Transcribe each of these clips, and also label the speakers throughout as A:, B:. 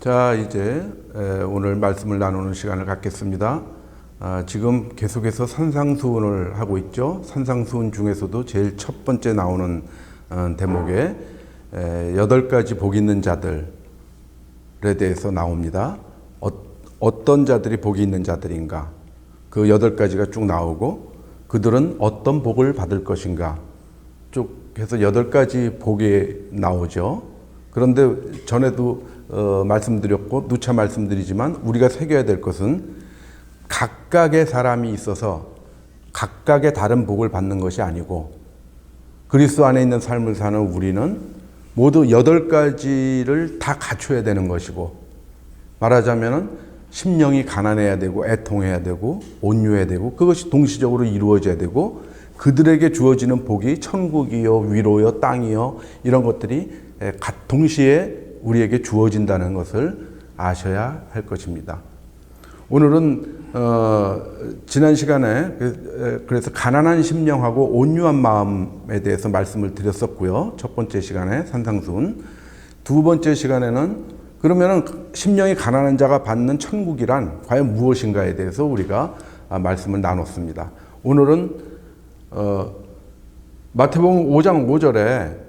A: 자, 이제 오늘 말씀을 나누는 시간을 갖겠습니다. 지금 계속해서 산상수훈을 하고 있죠. 산상수훈 중에서도 제일 첫 번째 나오는 대목에 8가지 복 있는 자들에 대해서 나옵니다. 어떤 자들이 복이 있는 자들인가? 그 8가지가 쭉 나오고 그들은 어떤 복을 받을 것인가? 쭉 해서 8가지 복이 나오죠. 그런데 전에도 말씀드렸고 누차 말씀드리지만 우리가 새겨야 될 것은 각각의 사람이 있어서 각각의 다른 복을 받는 것이 아니고 그리스도 안에 있는 삶을 사는 우리는 모두 8가지를 다 갖춰야 되는 것이고, 말하자면 심령이 가난해야 되고 애통해야 되고 온유해야 되고 그것이 동시적으로 이루어져야 되고, 그들에게 주어지는 복이 천국이요 위로요 땅이요 이런 것들이 동시에 우리에게 주어진다는 것을 아셔야 할 것입니다. 오늘은 지난 시간에 그래서 가난한 심령하고 온유한 마음에 대해서 말씀을 드렸었고요. 첫 번째 시간에 산상수훈. 두 번째 시간에는 그러면은 심령이 가난한 자가 받는 천국이란 과연 무엇인가에 대해서 우리가 말씀을 나눴습니다. 오늘은 마태복음 5장 5절에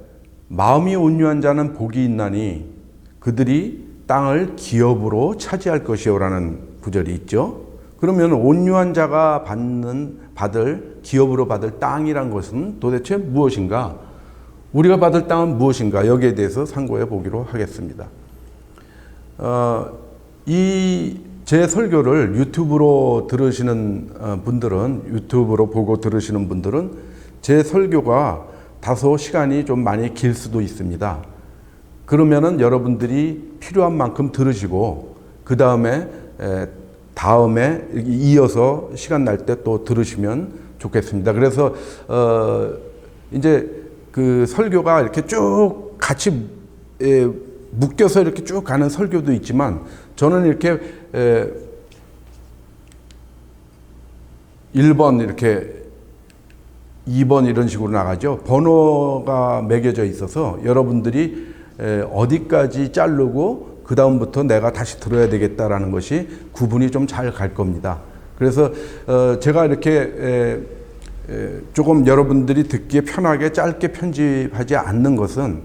A: 마음이 온유한 자는 복이 있나니 그들이 땅을 기업으로 차지할 것이요라는 구절이 있죠. 그러면 온유한 자가 받을 기업으로 받을 땅이란 것은 도대체 무엇인가? 우리가 받을 땅은 무엇인가? 여기에 대해서 상고해 보기로 하겠습니다. 이 제 설교를 유튜브로 들으시는 분들은, 유튜브로 보고 들으시는 분들은 제 설교가 다소 시간이 좀 많이 길 수도 있습니다. 그러면은 여러분들이 필요한 만큼 들으시고 그 다음에 이어서 시간 날 때 또 들으시면 좋겠습니다. 그래서 이제 그 설교가 이렇게 쭉 같이 묶여서 이렇게 쭉 가는 설교도 있지만 저는 이렇게 1번 이렇게 2번 이런 식으로 나가죠. 번호가 매겨져 있어서 여러분들이 어디까지 자르고 그 다음부터 내가 다시 들어야 되겠다라는 것이 구분이 좀 잘 갈 겁니다. 그래서 제가 이렇게 조금 여러분들이 듣기에 편하게 짧게 편집하지 않는 것은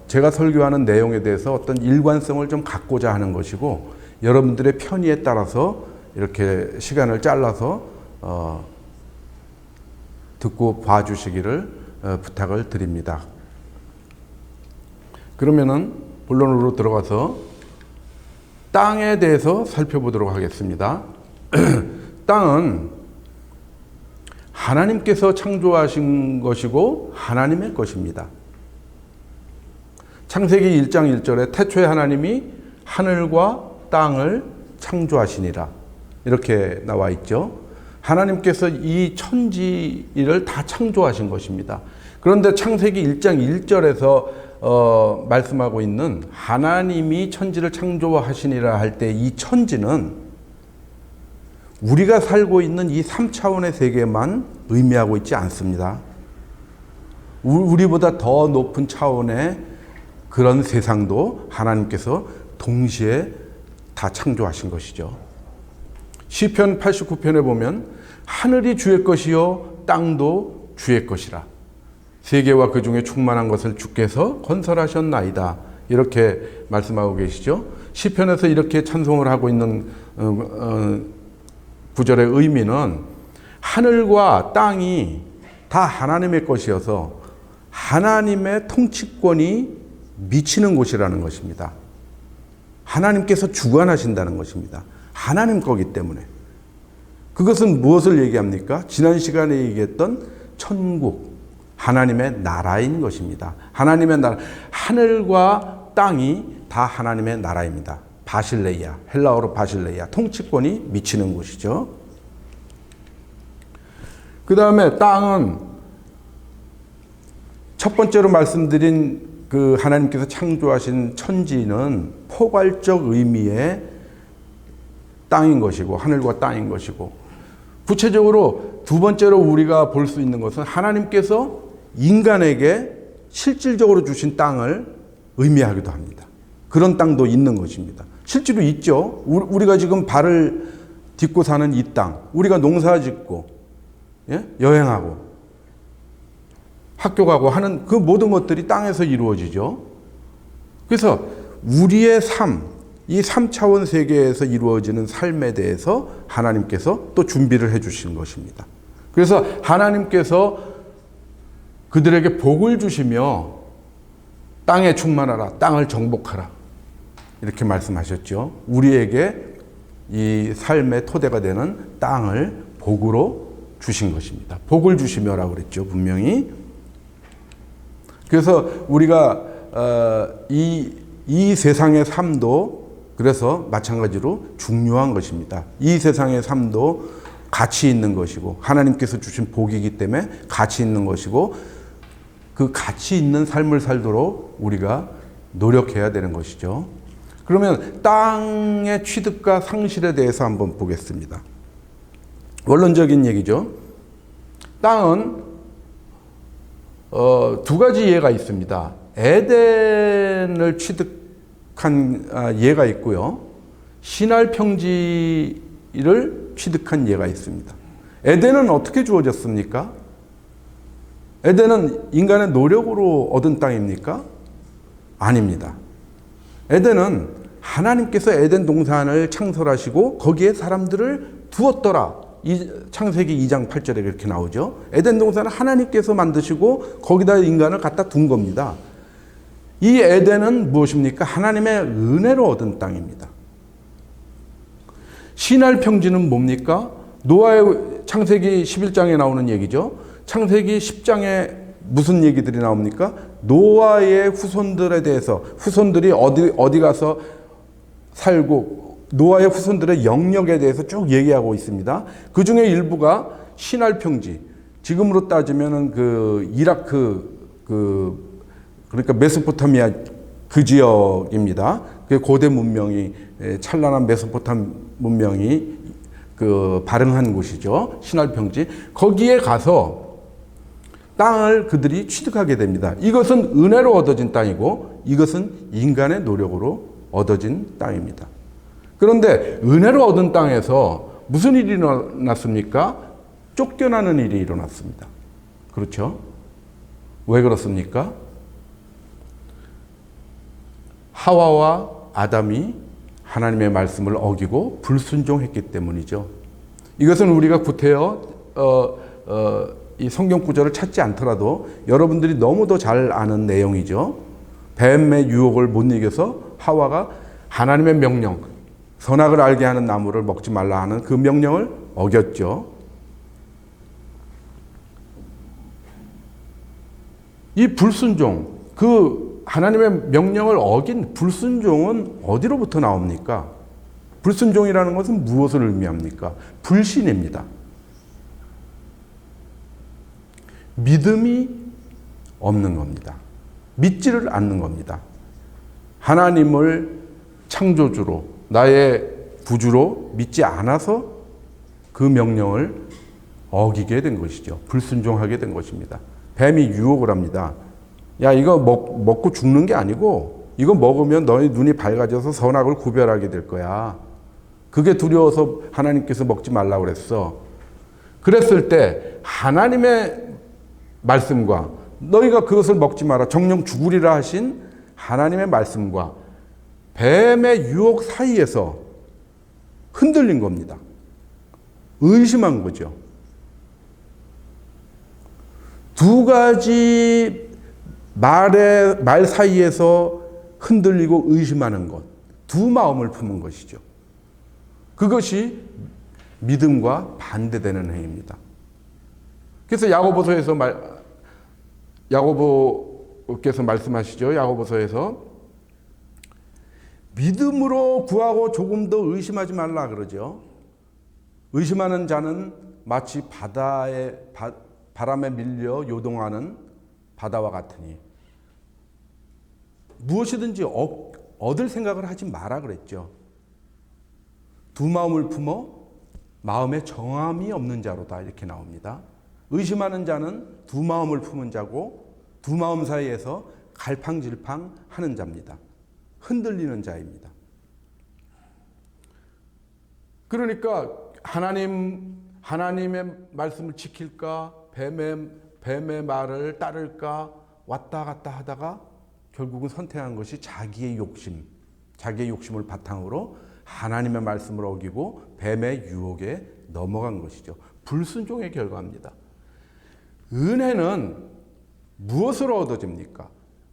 A: 제가 설교하는 내용에 대해서 어떤 일관성을 좀 갖고자 하는 것이고, 여러분들의 편의에 따라서 이렇게 시간을 잘라서 듣고 봐주시기를 부탁을 드립니다. 그러면은 본론으로 들어가서 땅에 대해서 살펴보도록 하겠습니다. 땅은 하나님께서 창조하신 것이고 하나님의 것입니다. 창세기 1장 1절에 태초에 하나님이 하늘과 땅을 창조하시니라 이렇게 나와 있죠. 하나님께서 이 천지를 다 창조하신 것입니다. 그런데 창세기 1장 1절에서 말씀하고 있는 하나님이 천지를 창조하시니라 할 때 이 천지는 우리가 살고 있는 이 3차원의 세계만 의미하고 있지 않습니다. 우리보다 더 높은 차원의 그런 세상도 하나님께서 동시에 다 창조하신 것이죠. 시편 89편에 보면 하늘이 주의 것이요 땅도 주의 것이라 세계와 그 중에 충만한 것을 주께서 건설하셨나이다 이렇게 말씀하고 계시죠. 시편에서 이렇게 찬송을 하고 있는 구절의 의미는 하늘과 땅이 다 하나님의 것이어서 하나님의 통치권이 미치는 곳이라는 것입니다. 하나님께서 주관하신다는 것입니다. 하나님 거기 때문에. 그것은 무엇을 얘기합니까? 지난 시간에 얘기했던 천국, 하나님의 나라인 것입니다. 하나님의 나라, 하늘과 땅이 다 하나님의 나라입니다. 바실레이아, 헬라어로 바실레이아, 통치권이 미치는 곳이죠. 그 다음에 땅은 첫 번째로 말씀드린 그 하나님께서 창조하신 천지는 포괄적 의미의 땅인 것이고 하늘과 땅인 것이고, 구체적으로 두 번째로 우리가 볼 수 있는 것은 하나님께서 인간에게 실질적으로 주신 땅을 의미하기도 합니다. 그런 땅도 있는 것입니다. 실제로 있죠. 우리가 지금 발을 딛고 사는 이 땅, 우리가 농사 짓고, 예? 여행하고, 학교 가고 하는 그 모든 것들이 땅에서 이루어지죠. 그래서 우리의 삶, 이 3차원 세계에서 이루어지는 삶에 대해서 하나님께서 또 준비를 해 주신 것입니다. 그래서 하나님께서 그들에게 복을 주시며 땅에 충만하라, 땅을 정복하라 이렇게 말씀하셨죠. 우리에게 이 삶의 토대가 되는 땅을 복으로 주신 것입니다. 복을 주시며라고 그랬죠, 분명히. 그래서 우리가 이 세상의 삶도 그래서 마찬가지로 중요한 것입니다. 이 세상의 삶도 가치 있는 것이고 하나님께서 주신 복이기 때문에 가치 있는 것이고 그 가치 있는 삶을 살도록 우리가 노력해야 되는 것이죠. 그러면 땅의 취득과 상실에 대해서 한번 보겠습니다. 원론적인 얘기죠. 땅은 두 가지 예가 있습니다. 에덴을 취득한 예가 있고요. 신할 평지를 취득한 예가 있습니다. 에덴은 어떻게 주어졌습니까? 에덴은 인간의 노력으로 얻은 땅입니까? 아닙니다. 에덴은 하나님께서 에덴 동산을 창설하시고 거기에 사람들을 두었더라. 창세기 2장 8절에 그렇게 나오죠. 에덴 동산은 하나님께서 만드시고 거기다 인간을 갖다 둔 겁니다. 이 에덴은 무엇입니까? 하나님의 은혜로 얻은 땅입니다. 신할 평지는 뭡니까? 노아의 창세기 11장에 나오는 얘기죠. 창세기 10장에 무슨 얘기들이 나옵니까? 노아의 후손들에 대해서, 후손들이 어디 가서 살고 노아의 후손들의 영역에 대해서 쭉 얘기하고 있습니다. 그 중에 일부가 신할 평지, 지금으로 따지면은 그 이라크 그러니까 메소포타미아 그 지역입니다. 그 고대 문명이 찬란한 메소포타미아 문명이 그 발흥한 곳이죠. 신할 평지. 거기에 가서 땅을 그들이 취득하게 됩니다. 이것은 은혜로 얻어진 땅이고 이것은 인간의 노력으로 얻어진 땅입니다. 그런데 은혜로 얻은 땅에서 무슨 일이 일어났습니까? 쫓겨나는 일이 일어났습니다. 그렇죠? 왜 그렇습니까? 하와와 아담이 하나님의 말씀을 어기고 불순종했기 때문이죠. 이것은 우리가 구태여 이 성경 구절을 찾지 않더라도 여러분들이 너무도 잘 아는 내용이죠. 뱀의 유혹을 못 이겨서 하와가 하나님의 명령, 선악을 알게 하는 나무를 먹지 말라 하는 그 명령을 어겼죠. 이 불순종, 그 하나님의 명령을 어긴 불순종은 어디로부터 나옵니까? 불순종이라는 것은 무엇을 의미합니까? 불신입니다. 믿음이 없는 겁니다. 믿지를 않는 겁니다. 하나님을 창조주로, 나의 구주로 믿지 않아서 그 명령을 어기게 된 것이죠. 불순종하게 된 것입니다. 뱀이 유혹을 합니다. 야, 이거 먹고 죽는 게 아니고 이거 먹으면 너희 눈이 밝아져서 선악을 구별하게 될 거야. 그게 두려워서 하나님께서 먹지 말라고 그랬어. 그랬을 때 하나님의 말씀과 너희가 그것을 먹지 마라 정령 죽으리라 하신 하나님의 말씀과 뱀의 유혹 사이에서 흔들린 겁니다. 의심한 거죠. 두 가지 말 사이에서 흔들리고 의심하는 것, 두 마음을 품은 것이죠. 그것이 믿음과 반대되는 행위입니다. 그래서 야고보께서 말씀하시죠. 야고보서에서 믿음으로 구하고 조금 더 의심하지 말라 그러죠. 의심하는 자는 마치 바람에 밀려 요동하는 바다와 같으니 무엇이든지 얻을 생각을 하지 마라 그랬죠. 두 마음을 품어 마음에 정함이 없는 자로다 이렇게 나옵니다. 의심하는 자는 두 마음을 품은 자고 두 마음 사이에서 갈팡질팡 하는 자입니다. 흔들리는 자입니다. 그러니까 하나님의 말씀을 지킬까, 뱀의 말을 따를까 왔다 갔다 하다가 결국은 선택한 것이 자기의 욕심을 바탕으로 하나님의 말씀을 어기고 뱀의 유혹에 넘어간 것이죠. 불순종의 결과입니다. 은혜는 무엇으로 얻어집니까?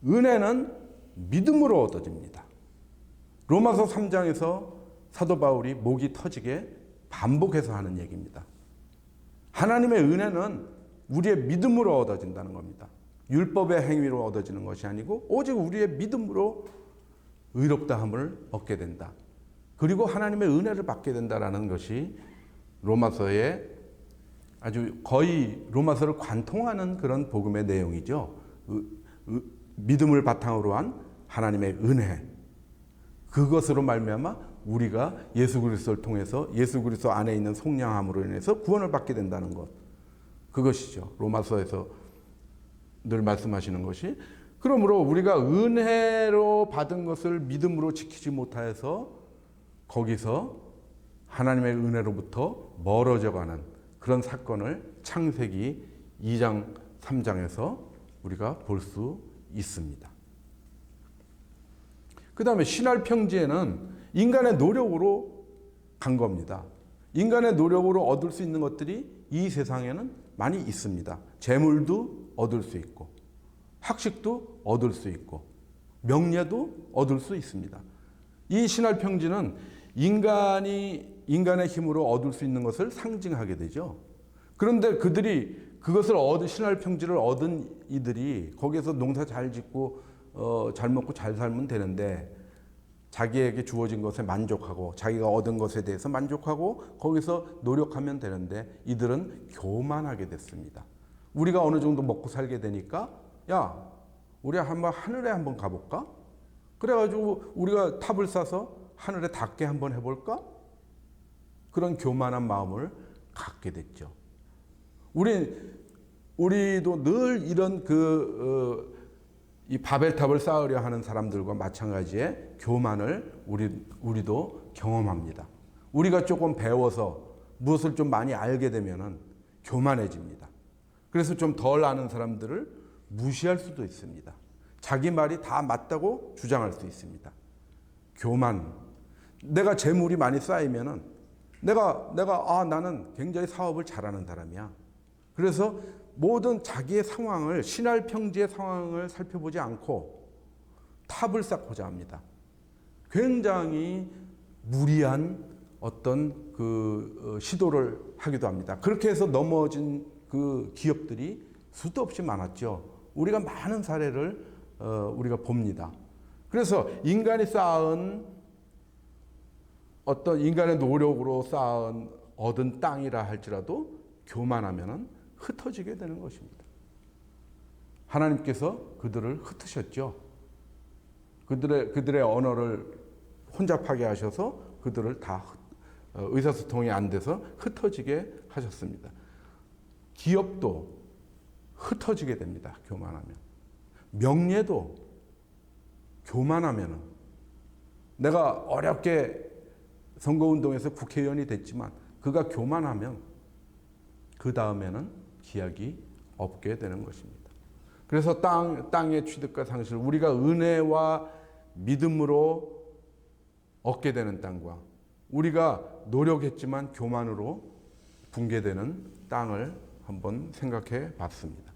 A: 은혜는 믿음으로 얻어집니다. 로마서 3장에서 사도 바울이 목이 터지게 반복해서 하는 얘기입니다. 하나님의 은혜는 우리의 믿음으로 얻어진다는 겁니다. 율법의 행위로 얻어지는 것이 아니고 오직 우리의 믿음으로 의롭다함을 얻게 된다. 그리고 하나님의 은혜를 받게 된다라는 것이 로마서의 아주 거의 로마서를 관통하는 그런 복음의 내용이죠. 믿음을 바탕으로 한 하나님의 은혜. 그것으로 말미암아 우리가 예수 그리스도를 통해서 예수 그리스도 안에 있는 속량함으로 인해서 구원을 받게 된다는 것. 그것이죠. 로마서에서 늘 말씀하시는 것이. 그러므로 우리가 은혜로 받은 것을 믿음으로 지키지 못하여서 거기서 하나님의 은혜로부터 멀어져가는 그런 사건을 창세기 2장, 3장에서 우리가 볼 수 있습니다. 그 다음에 신할평지에는 인간의 노력으로 간 겁니다. 인간의 노력으로 얻을 수 있는 것들이 이 세상에는 많이 있습니다. 재물도 얻을 수 있고, 학식도 얻을 수 있고, 명예도 얻을 수 있습니다. 이 신할평지는 인간의 힘으로 얻을 수 있는 것을 상징하게 되죠. 그런데 그것을 신할평지를 얻은 이들이 거기에서 농사 잘 짓고 잘 먹고 잘 살면 되는데 자기에게 주어진 것에 만족하고 자기가 얻은 것에 대해서 만족하고 거기서 노력하면 되는데 이들은 교만하게 됐습니다. 우리가 어느 정도 먹고 살게 되니까 야, 우리 하늘에 한번 가볼까? 그래가지고 우리가 탑을 싸서 하늘에 닿게 한번 해볼까? 그런 교만한 마음을 갖게 됐죠. 우리도 늘 이런 이 바벨탑을 쌓으려 하는 사람들과 마찬가지의 교만을 우리도 경험합니다. 우리가 조금 배워서 무엇을 좀 많이 알게 되면은 교만해집니다. 그래서 좀 덜 아는 사람들을 무시할 수도 있습니다. 자기 말이 다 맞다고 주장할 수 있습니다. 교만. 내가 재물이 많이 쌓이면은 나는 굉장히 사업을 잘하는 사람이야. 그래서 모든 자기의 상황을, 신할평지의 상황을 살펴보지 않고 탑을 쌓고자 합니다. 굉장히 무리한 어떤 시도를 하기도 합니다. 그렇게 해서 넘어진 그 기업들이 수도 없이 많았죠. 우리가 많은 사례를 우리가 봅니다. 그래서 인간이 쌓은 어떤 인간의 노력으로 얻은 땅이라 할지라도 교만하면은 흩어지게 되는 것입니다. 하나님께서 그들을 흩으셨죠. 그들의 언어를 혼잡하게 하셔서 그들을 다 의사소통이 안 돼서 흩어지게 하셨습니다. 기업도 흩어지게 됩니다. 교만하면. 명예도 교만하면은 내가 어렵게 선거운동에서 국회의원이 됐지만 그가 교만하면 그 다음에는 기약이 없게 되는 것입니다. 그래서 땅의 취득과 상실, 우리가 은혜와 믿음으로 얻게 되는 땅과 우리가 노력했지만 교만으로 붕괴되는 땅을 한번 생각해 봤습니다.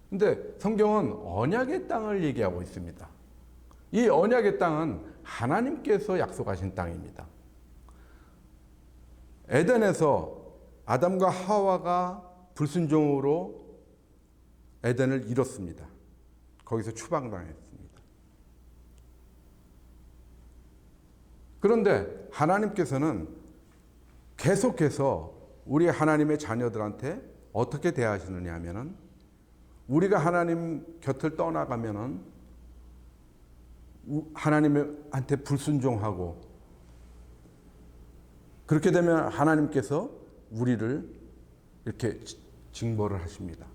A: 근데 성경은 언약의 땅을 얘기하고 있습니다. 이 언약의 땅은 하나님께서 약속하신 땅입니다. 에덴에서 아담과 하와가 불순종으로 에덴을 잃었습니다. 거기서 추방당했습니다. 그런데 하나님께서는 계속해서 우리 하나님의 자녀들한테 어떻게 대하시느냐 하면은 우리가 하나님 곁을 떠나가면은 하나님한테 불순종하고 그렇게 되면 하나님께서 우리를 이렇게 징벌을 하십니다.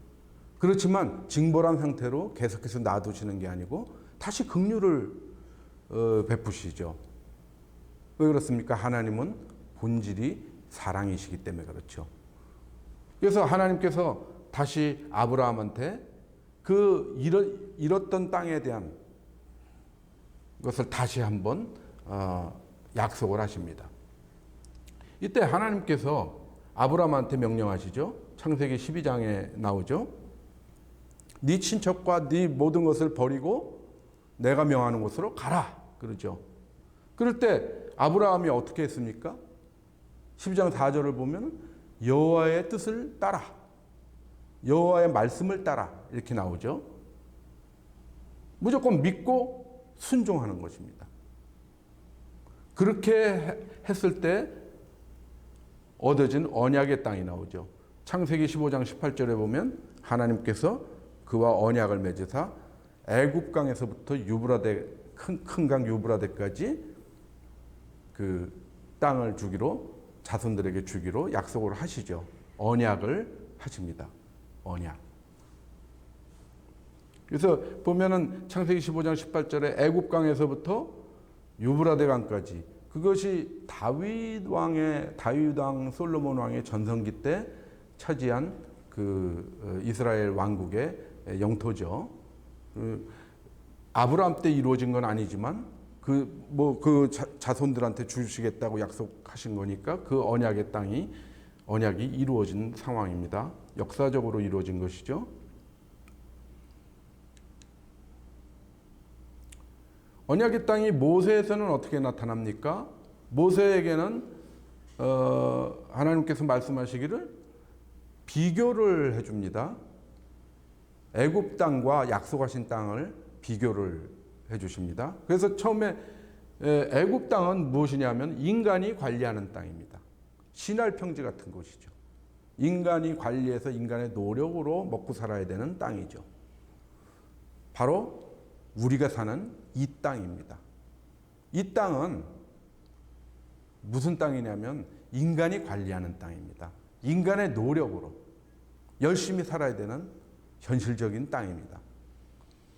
A: 그렇지만 징벌한 상태로 계속해서 놔두시는 게 아니고 다시 긍휼을 베푸시죠. 왜 그렇습니까? 하나님은 본질이 사랑이시기 때문에 그렇죠. 그래서 하나님께서 다시 아브라함한테 그 잃었던 땅에 대한 것을 다시 한번 약속을 하십니다. 이때 하나님께서 아브라함한테 명령하시죠. 창세기 12장에 나오죠. 네 친척과 네 모든 것을 버리고 내가 명하는 곳으로 가라. 그러죠. 그럴 때 아브라함이 어떻게 했습니까? 12장 4절을 보면 여호와의 뜻을 따라, 여호와의 말씀을 따라 이렇게 나오죠. 무조건 믿고 순종하는 것입니다. 그렇게 했을 때 얻어진 언약의 땅이 나오죠. 창세기 15장 18절에 보면 하나님께서 그와 언약을 맺으사 애굽강에서부터 유브라데 큰 강 유브라데까지 그 땅을 주기로 자손들에게 주기로 약속을 하시죠. 언약을 하십니다. 언약. 그래서 보면은 창세기 15장 18절에 애굽강에서부터 유브라데 강까지 그것이 다윗 왕 솔로몬 왕의 전성기 때 차지한 그 이스라엘 왕국의 영토죠. 아브라함 때 이루어진 건 아니지만 그 자손들한테 주시겠다고 약속하신 거니까 그 언약이 이루어진 상황입니다. 역사적으로 이루어진 것이죠. 언약의 땅이 모세에서는 어떻게 나타납니까? 모세에게는 하나님께서 말씀하시기를 비교를 해줍니다. 애굽 땅과 약속하신 땅을 비교를 해주십니다. 그래서 처음에 애굽 땅은 무엇이냐면 인간이 관리하는 땅입니다. 신할 평지 같은 곳이죠. 인간이 관리해서 인간의 노력으로 먹고 살아야 되는 땅이죠. 바로 우리가 사는 이 땅입니다. 이 땅은 무슨 땅이냐면 인간이 관리하는 땅입니다. 인간의 노력으로 열심히 살아야 되는 현실적인 땅입니다.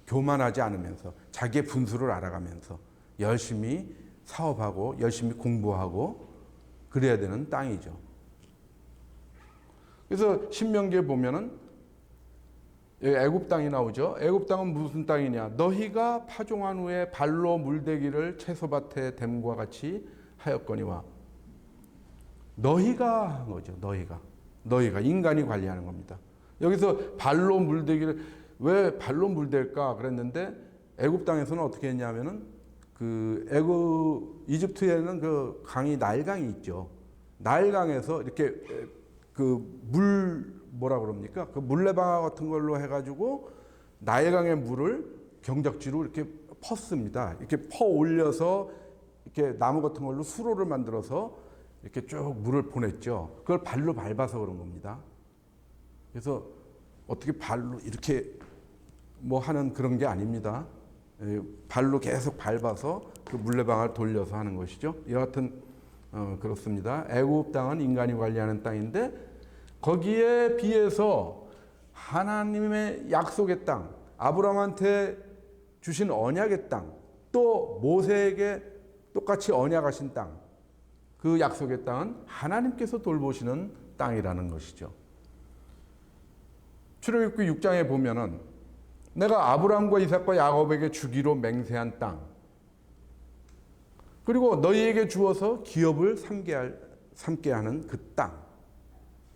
A: 교만하지 않으면서 자기의 분수를 알아가면서 열심히 사업하고 열심히 공부하고 그래야 되는 땅이죠. 그래서 신명기에 보면은 애굽 땅이 나오죠. 애굽 땅은 무슨 땅이냐? 너희가 파종한 후에 발로 물대기를 채소밭에 댐과 같이 하였거니와. 너희가 한 거죠. 너희가 인간이 관리하는 겁니다. 여기서 발로 물대기를 왜 발로 물댈까 그랬는데 애굽 땅에서는 어떻게 했냐면은 이집트에는 그 강이 나일강이 있죠. 나일강에서 이렇게 뭐라 그럽니까? 그 물레방아 같은 걸로 해가지고 나일강의 물을 경작지로 이렇게 펐습니다. 이렇게 퍼 올려서 이렇게 나무 같은 걸로 수로를 만들어서 이렇게 쭉 물을 보냈죠. 그걸 발로 밟아서 그런 겁니다. 그래서 어떻게 발로 이렇게 뭐 하는 그런 게 아닙니다. 발로 계속 밟아서 그 물레방아를 돌려서 하는 것이죠. 여하튼 그렇습니다. 애굽 땅은 인간이 관리하는 땅인데 거기에 비해서 하나님의 약속의 땅, 아브라함한테 주신 언약의 땅, 또 모세에게 똑같이 언약하신 땅, 그 약속의 땅은 하나님께서 돌보시는 땅이라는 것이죠. 출애굽기 6장에 보면은 내가 아브라함과 이삭과 야곱에게 주기로 맹세한 땅, 그리고 너희에게 주어서 기업을 삼게 하는 그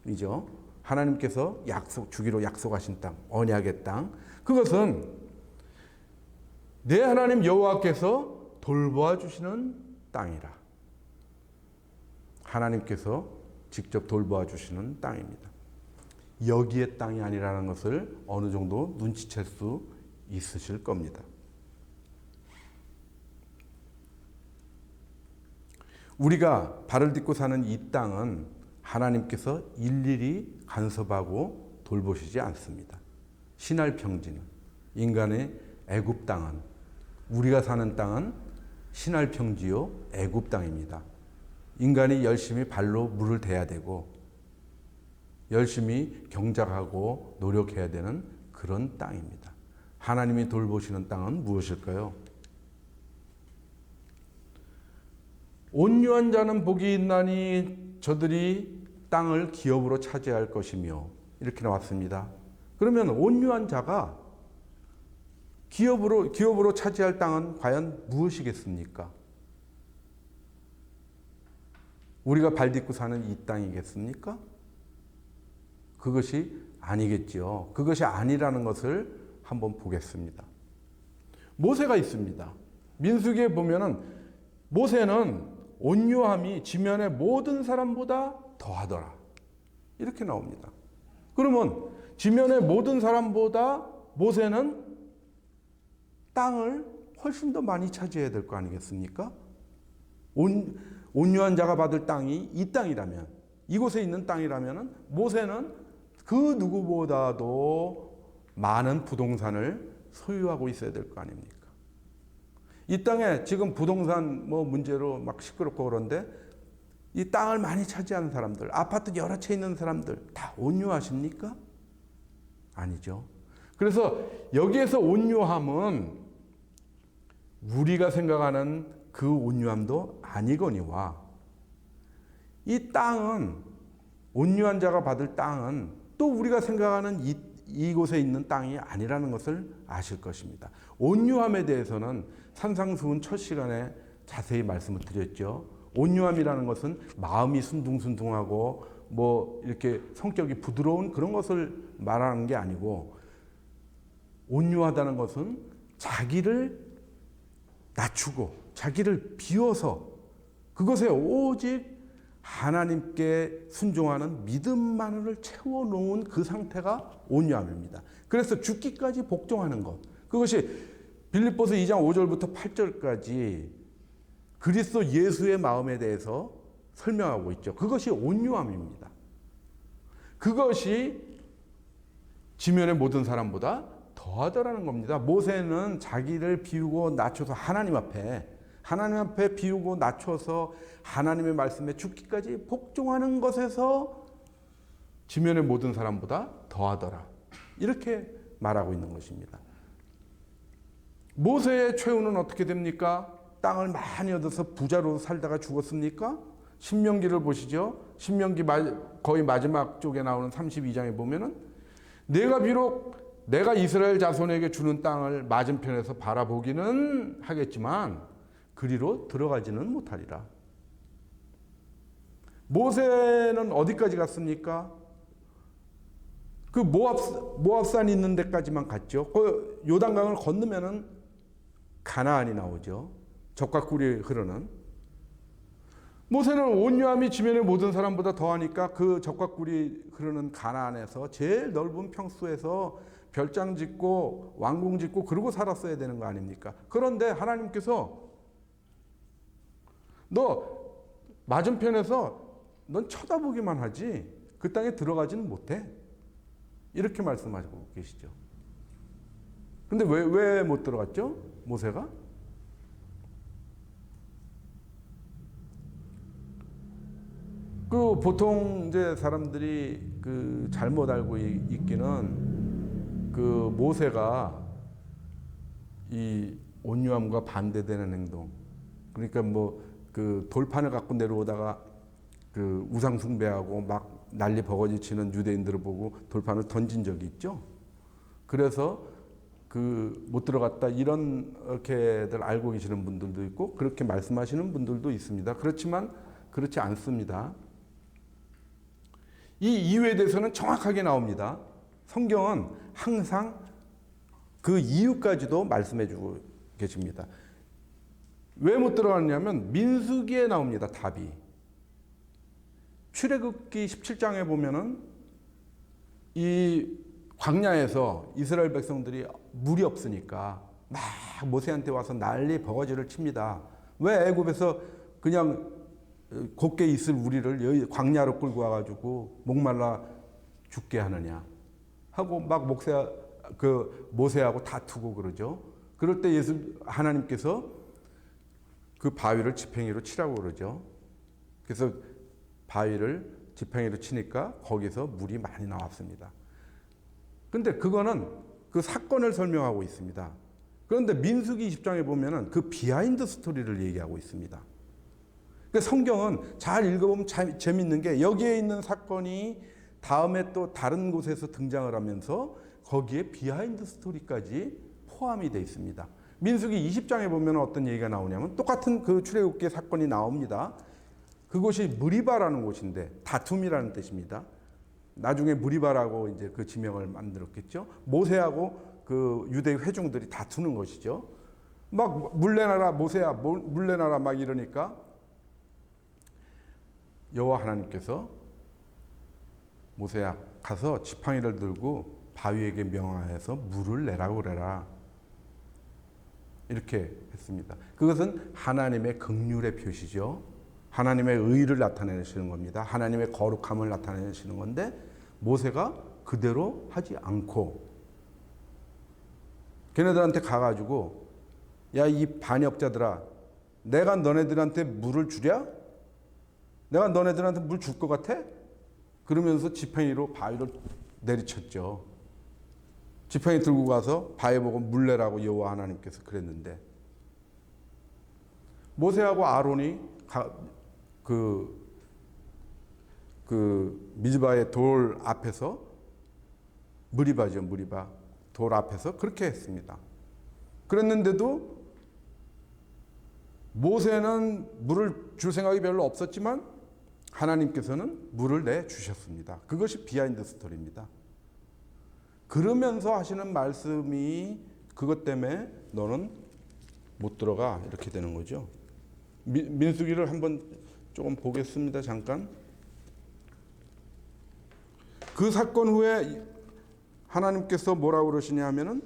A: 땅이죠. 하나님께서 주기로 약속하신 땅, 언약의 땅. 그것은 내 하나님 여호와께서 돌보아 주시는 땅이라. 하나님께서 직접 돌보아 주시는 땅입니다. 여기의 땅이 아니라는 것을 어느 정도 눈치챌 수 있으실 겁니다. 우리가 발을 딛고 사는 이 땅은 하나님께서 일일이 간섭하고 돌보시지 않습니다. 신할 평지는, 인간의 애굽 땅은, 우리가 사는 땅은 신할 평지요 애굽 땅입니다. 인간이 열심히 발로 물을 대야 되고 열심히 경작하고 노력해야 되는 그런 땅입니다. 하나님이 돌보시는 땅은 무엇일까요? 온유한 자는 복이 있나니 저들이 땅을 기업으로 차지할 것이며, 이렇게 나왔습니다. 그러면 온유한 자가 기업으로 차지할 땅은 과연 무엇이겠습니까? 우리가 발 딛고 사는 이 땅이겠습니까? 그것이 아니겠지요. 그것이 아니라는 것을 한번 보겠습니다. 모세가 있습니다. 민수기에 보면은 모세는 온유함이 지면의 모든 사람보다 더하더라, 이렇게 나옵니다. 그러면 지면의 모든 사람보다 모세는 땅을 훨씬 더 많이 차지해야 될 거 아니겠습니까? 온유한 자가 받을 땅이 이 땅이라면, 이곳에 있는 땅이라면 모세는 그 누구보다도 많은 부동산을 소유하고 있어야 될 거 아닙니까? 이 땅에 지금 부동산 문제로 막 시끄럽고 그런데 이 땅을 많이 차지하는 사람들, 아파트 여러 채 있는 사람들 다 온유하십니까? 아니죠. 그래서 여기에서 온유함은 우리가 생각하는 그 온유함도 아니거니와, 이 땅은, 온유한 자가 받을 땅은 또 우리가 생각하는 이곳에 있는 땅이 아니라는 것을 아실 것입니다. 온유함에 대해서는 산상수훈 첫 시간에 자세히 말씀을 드렸죠. 온유함이라는 것은 마음이 순둥순둥하고 이렇게 성격이 부드러운 그런 것을 말하는 게 아니고, 온유하다는 것은 자기를 낮추고 자기를 비워서 그것에 오직 하나님께 순종하는 믿음만을 채워놓은 그 상태가 온유함입니다. 그래서 죽기까지 복종하는 것, 그것이 빌립보서 2장 5절부터 8절까지 그리스도 예수의 마음에 대해서 설명하고 있죠. 그것이 온유함입니다. 그것이 지면의 모든 사람보다 더하더라는 겁니다. 모세는 자기를 비우고 낮춰서 하나님 앞에 비우고 낮춰서 하나님의 말씀에 죽기까지 복종하는 것에서 지면의 모든 사람보다 더하더라, 이렇게 말하고 있는 것입니다. 모세의 최후는 어떻게 됩니까? 땅을 많이 얻어서 부자로 살다가 죽었습니까? 신명기를 보시죠. 신명기 거의 마지막 쪽에 나오는 32장에 보면은 내가 이스라엘 자손에게 주는 땅을 맞은편에서 바라보기는 하겠지만 그리로 들어가지는 못하리라. 모세는 어디까지 갔습니까? 그 모압산 있는 데까지만 갔죠. 그 요단강을 건너면은 가나안이 나오죠. 젖과 꿀이 흐르는. 모세는 온유함이 지면의 모든 사람보다 더하니까 그 젖과 꿀이 흐르는 가나안에서 제일 넓은 평수에서 별장 짓고 왕궁 짓고 그러고 살았어야 되는 거 아닙니까? 그런데 하나님께서 너 맞은편에서 넌 쳐다보기만 하지 그 땅에 들어가지는 못해, 이렇게 말씀하시고 계시죠. 근데 왜 못 들어갔죠? 모세가? 그 보통 이제 사람들이 그 잘못 알고 있기는 그 모세가 이 온유함과 반대되는 행동, 그러니까 그 돌판을 갖고 내려오다가 그 우상 숭배하고 막 난리 버거지 치는 유대인들을 보고 돌판을 던진 적이 있죠. 그래서 그 못 들어갔다 이렇게들 알고 계시는 분들도 있고 그렇게 말씀하시는 분들도 있습니다. 그렇지만 그렇지 않습니다. 이 이유에 대해서는 정확하게 나옵니다. 성경은 항상 그 이유까지도 말씀해 주고 계십니다. 왜 못 들어갔냐면 민수기에 나옵니다. 답이. 출애굽기 17장에 보면은 이 광야에서 이스라엘 백성들이 물이 없으니까 막 모세한테 와서 난리 버거지를 칩니다. 왜 애굽에서 그냥 곱게 있을 우리를 여기 광야로 끌고 와가지고 목말라 죽게 하느냐 하고 막 모세하고 다투고 그러죠. 그럴 때 하나님께서 그 바위를 지팽이로 치라고 그러죠. 그래서 바위를 지팡이로 치니까 거기서 물이 많이 나왔습니다. 근데 그거는 그 사건을 설명하고 있습니다. 그런데 민수기 20장에 보면은 그 비하인드 스토리를 얘기하고 있습니다. 그 성경은 잘 읽어보면 재밌는 게 여기에 있는 사건이 다음에 또 다른 곳에서 등장을 하면서 거기에 비하인드 스토리까지 포함이 되어 있습니다. 민수기 20장에 보면 어떤 얘기가 나오냐면 똑같은 그 출애굽기 사건이 나옵니다. 그곳이 무리바라는 곳인데 다툼이라는 뜻입니다. 나중에 무리바라고 이제 그 지명을 만들었겠죠. 모세하고 그 유대 회중들이 다투는 것이죠. 막 물러나라 모세야 물러나라 막 이러니까 여호와 하나님께서 모세야 가서 지팡이를 들고 바위에게 명하여서 물을 내라고 그래라. 이렇게 했습니다. 그것은 하나님의 긍휼의 표시죠. 하나님의 의를 나타내시는 겁니다. 하나님의 거룩함을 나타내시는 건데 모세가 그대로 하지 않고 걔네들한테 가가지고 야, 이 반역자들아, 내가 너네들한테 물을 주랴? 내가 너네들한테 물 줄 것 같아? 그러면서 지팡이로 바위를 내리쳤죠. 지팡이 들고 가서 바위 보고 물 내라고 여호와 하나님께서 그랬는데 모세하고 아론이 그 미즈바의 돌 앞에서 무리바죠, 무리바. 돌 앞에서 그렇게 했습니다. 그랬는데도 모세는 물을 줄 생각이 별로 없었지만 하나님께서는 물을 내주셨습니다. 그것이 비하인드 스토리입니다. 그러면서 하시는 말씀이 그것 때문에 너는 못 들어가 이렇게 되는 거죠. 민수기를 한번 조금 보겠습니다. 잠깐. 그 사건 후에 하나님께서 뭐라고 그러시냐 하면은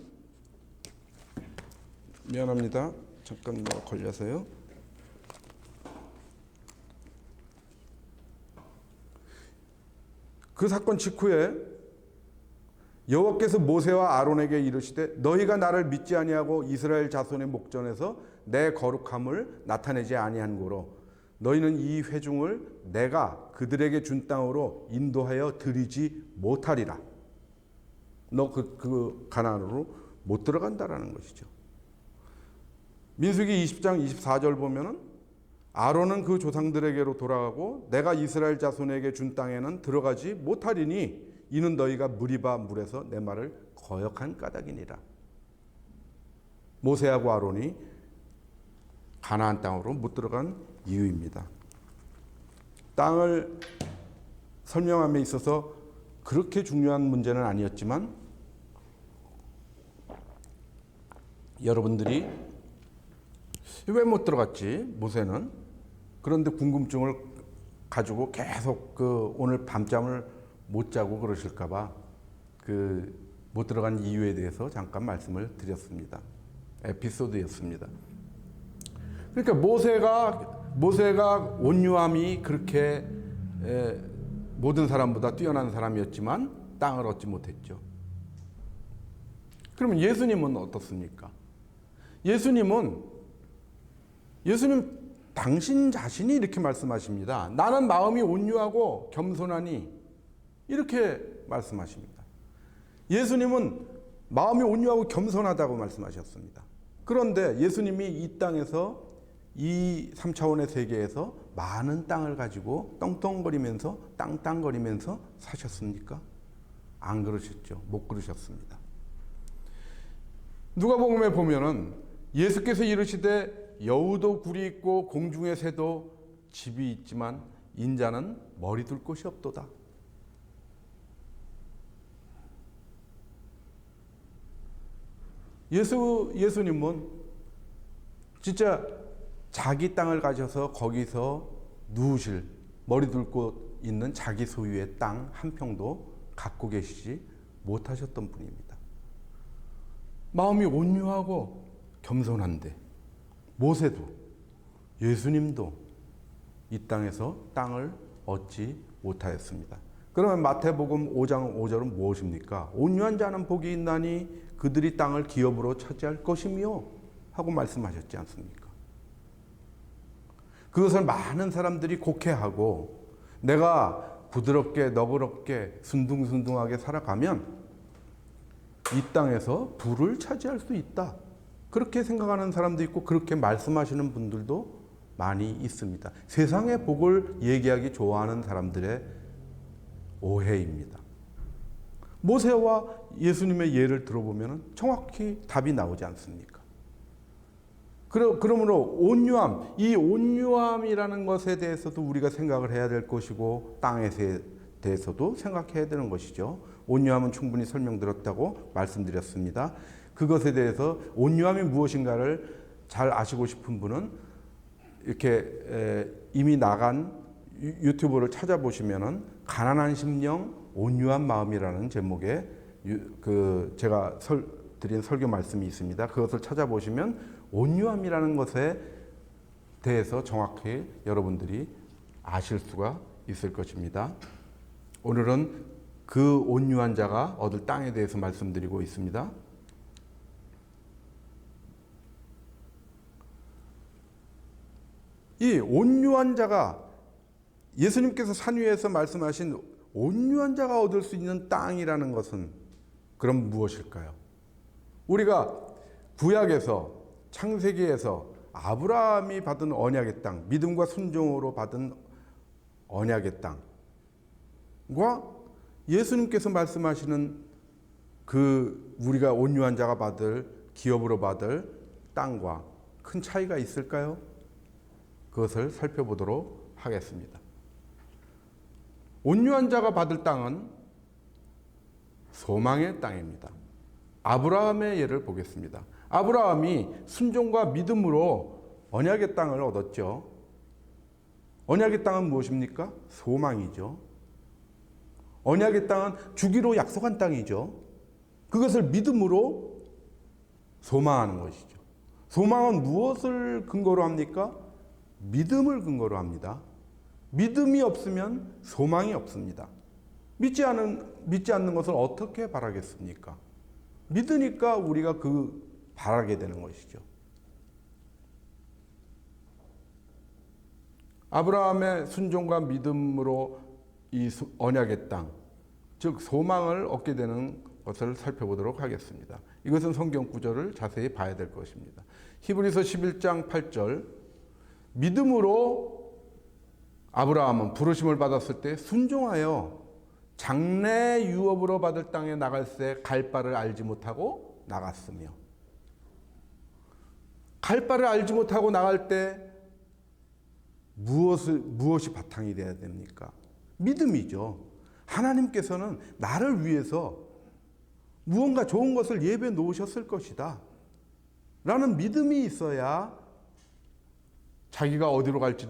A: 미안합니다. 잠깐 걸려서요. 그 사건 직후에 여호와께서 모세와 아론에게 이르시되 너희가 나를 믿지 아니하고 이스라엘 자손의 목전에서 내 거룩함을 나타내지 아니한 고로 너희는 이 회중을 내가 그들에게 준 땅으로 인도하여 드리지 못하리라. 너 그 가나안으로 못 들어간다라는 것이죠. 민수기 20장 24절 보면은 아론은 그 조상들에게로 돌아가고 내가 이스라엘 자손에게 준 땅에는 들어가지 못하리니 이는 너희가 무리바 물에서 내 말을 거역한 까닭이니라. 모세하고 아론이 가나안 땅으로 못 들어간 이유입니다. 땅을 설명함에 있어서 그렇게 중요한 문제는 아니었지만 여러분들이 왜 못 들어갔지? 모세는. 그런데 궁금증을 가지고 계속 오늘 밤잠을 못 자고 그러실까봐 못 들어간 이유에 대해서 잠깐 말씀을 드렸습니다. 에피소드였습니다. 그러니까 모세가 온유함이 그렇게 모든 사람보다 뛰어난 사람이었지만 땅을 얻지 못했죠. 그러면 예수님은 어떻습니까? 예수님 당신 자신이 이렇게 말씀하십니다. 나는 마음이 온유하고 겸손하니 이렇게 말씀하십니다. 예수님은 마음이 온유하고 겸손하다고 말씀하셨습니다. 그런데 예수님이 이 땅에서 이 3차원의 세계에서 많은 땅을 가지고 떵떵거리면서 땅땅거리면서 사셨습니까? 안 그러셨죠. 못 그러셨습니다. 누가복음에 보면은 예수께서 이르시되 여우도 굴이 있고 공중의 새도 집이 있지만 인자는 머리 둘 곳이 없도다. 예수님은 진짜 자기 땅을 가져서 거기서 누우실 머리 둘 곳 있는 자기 소유의 땅 한 평도 갖고 계시지 못하셨던 분입니다. 마음이 온유하고 겸손한데 모세도 예수님도 이 땅에서 땅을 얻지 못하였습니다. 그러면 마태복음 5장 5절은 무엇입니까? 온유한 자는 복이 있나니 그들이 땅을 기업으로 차지할 것이며 하고 말씀하셨지 않습니까? 그것을 많은 사람들이 곡해하고 내가 부드럽게 너그럽게 순둥순둥하게 살아가면 이 땅에서 부를 차지할 수 있다. 그렇게 생각하는 사람도 있고 그렇게 말씀하시는 분들도 많이 있습니다. 세상의 복을 얘기하기 좋아하는 사람들의 오해입니다. 모세와 예수님의 예를 들어보면 정확히 답이 나오지 않습니까? 그러므로 온유함, 이 온유함이라는 것에 대해서도 우리가 생각을 해야 될 것이고 땅에 대해서도 생각해야 되는 것이죠. 온유함은 충분히 설명드렸다고 말씀드렸습니다. 그것에 대해서 온유함이 무엇인가를 잘 아시고 싶은 분은 이렇게 이미 나간 유튜브를 찾아보시면은 가난한 심령, 온유한 마음이라는 제목의 제가 드린 설교 말씀이 있습니다. 그것을 찾아보시면 온유함이라는 것에 대해서 정확히 여러분들이 아실 수가 있을 것입니다. 오늘은 그 온유한 자가 얻을 땅에 대해서 말씀드리고 있습니다. 이 온유한 자가 예수님께서 산 위에서 말씀하신 온유한 자가 얻을 수 있는 땅이라는 것은 그럼 무엇일까요? 우리가 구약에서 창세기에서 아브라함이 받은 언약의 땅, 믿음과 순종으로 받은 언약의 땅과 예수님께서 말씀하시는 그 우리가 온유한 자가 받을 기업으로 받을 땅과 큰 차이가 있을까요? 그것을 살펴보도록 하겠습니다. 온유한 자가 받을 땅은 소망의 땅입니다. 아브라함의 예를 보겠습니다. 아브라함이 순종과 믿음으로 언약의 땅을 얻었죠. 언약의 땅은 무엇입니까? 소망이죠. 언약의 땅은 주기로 약속한 땅이죠. 그것을 믿음으로 소망하는 것이죠. 소망은 무엇을 근거로 합니까? 믿음을 근거로 합니다. 믿음이 없으면 소망이 없습니다. 믿지 않는 것을 어떻게 바라겠습니까? 믿으니까 우리가 바라게 되는 것이죠. 아브라함의 순종과 믿음으로 이 언약의 땅, 즉 소망을 얻게 되는 것을 살펴보도록 하겠습니다. 이것은 성경 구절을 자세히 봐야 될 것입니다. 히브리서 11장 8절, 믿음으로 아브라함은 부르심을 받았을 때 순종하여 장래 유업으로 받을 땅에 나갈새 갈 바를 알지 못하고 나갔으며, 갈 바를 알지 못하고 나갈 때 무엇이 바탕이 되어야 됩니까? 믿음이죠. 하나님께서는 나를 위해서 무언가 좋은 것을 예배해 놓으셨을 것이다 라는 믿음이 있어야 자기가 어디로 갈지,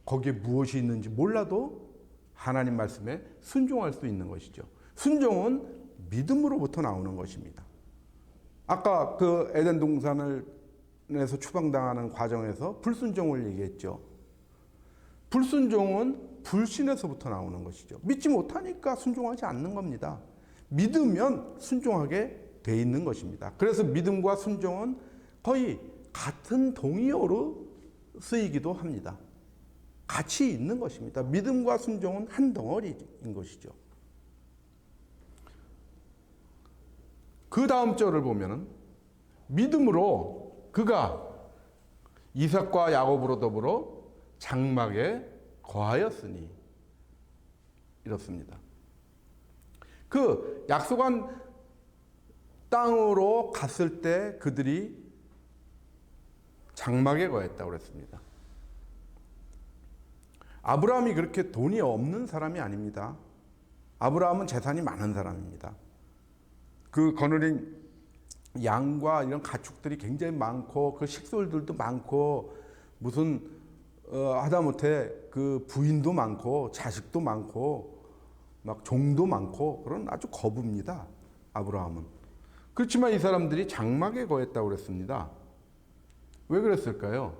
A: 거기에 무엇이 있는지 몰라도 하나님 말씀에 순종할 수 있는 것이죠. 순종은 믿음으로부터 나오는 것입니다. 아까 그 에덴 동산에서 추방당하는 과정에서 불순종을 얘기했죠. 불순종은 불신에서부터 나오는 것이죠. 믿지 못하니까 순종하지 않는 겁니다. 믿으면 순종하게 돼 있는 것입니다. 그래서 믿음과 순종은 거의 같은 동의어로 쓰이기도 합니다. 같이 있는 것입니다. 믿음과 순종은 한 덩어리인 것이죠. 그 다음 절을 보면은 믿음으로 그가 이삭과 야곱으로 더불어 장막에 거하였으니, 이렇습니다. 그 약속한 땅으로 갔을 때 그들이 장막에 거했다고 그랬습니다. 아브라함이 그렇게 돈이 없는 사람이 아닙니다. 아브라함은 재산이 많은 사람입니다. 그 거느린 양과 이런 가축들이 굉장히 많고 그 식솔들도 많고 무슨 하다못해 그 부인도 많고 자식도 많고 막 종도 많고 그런 아주 거부입니다. 아브라함은. 그렇지만 이 사람들이 장막에 거했다고 그랬습니다. 왜 그랬을까요?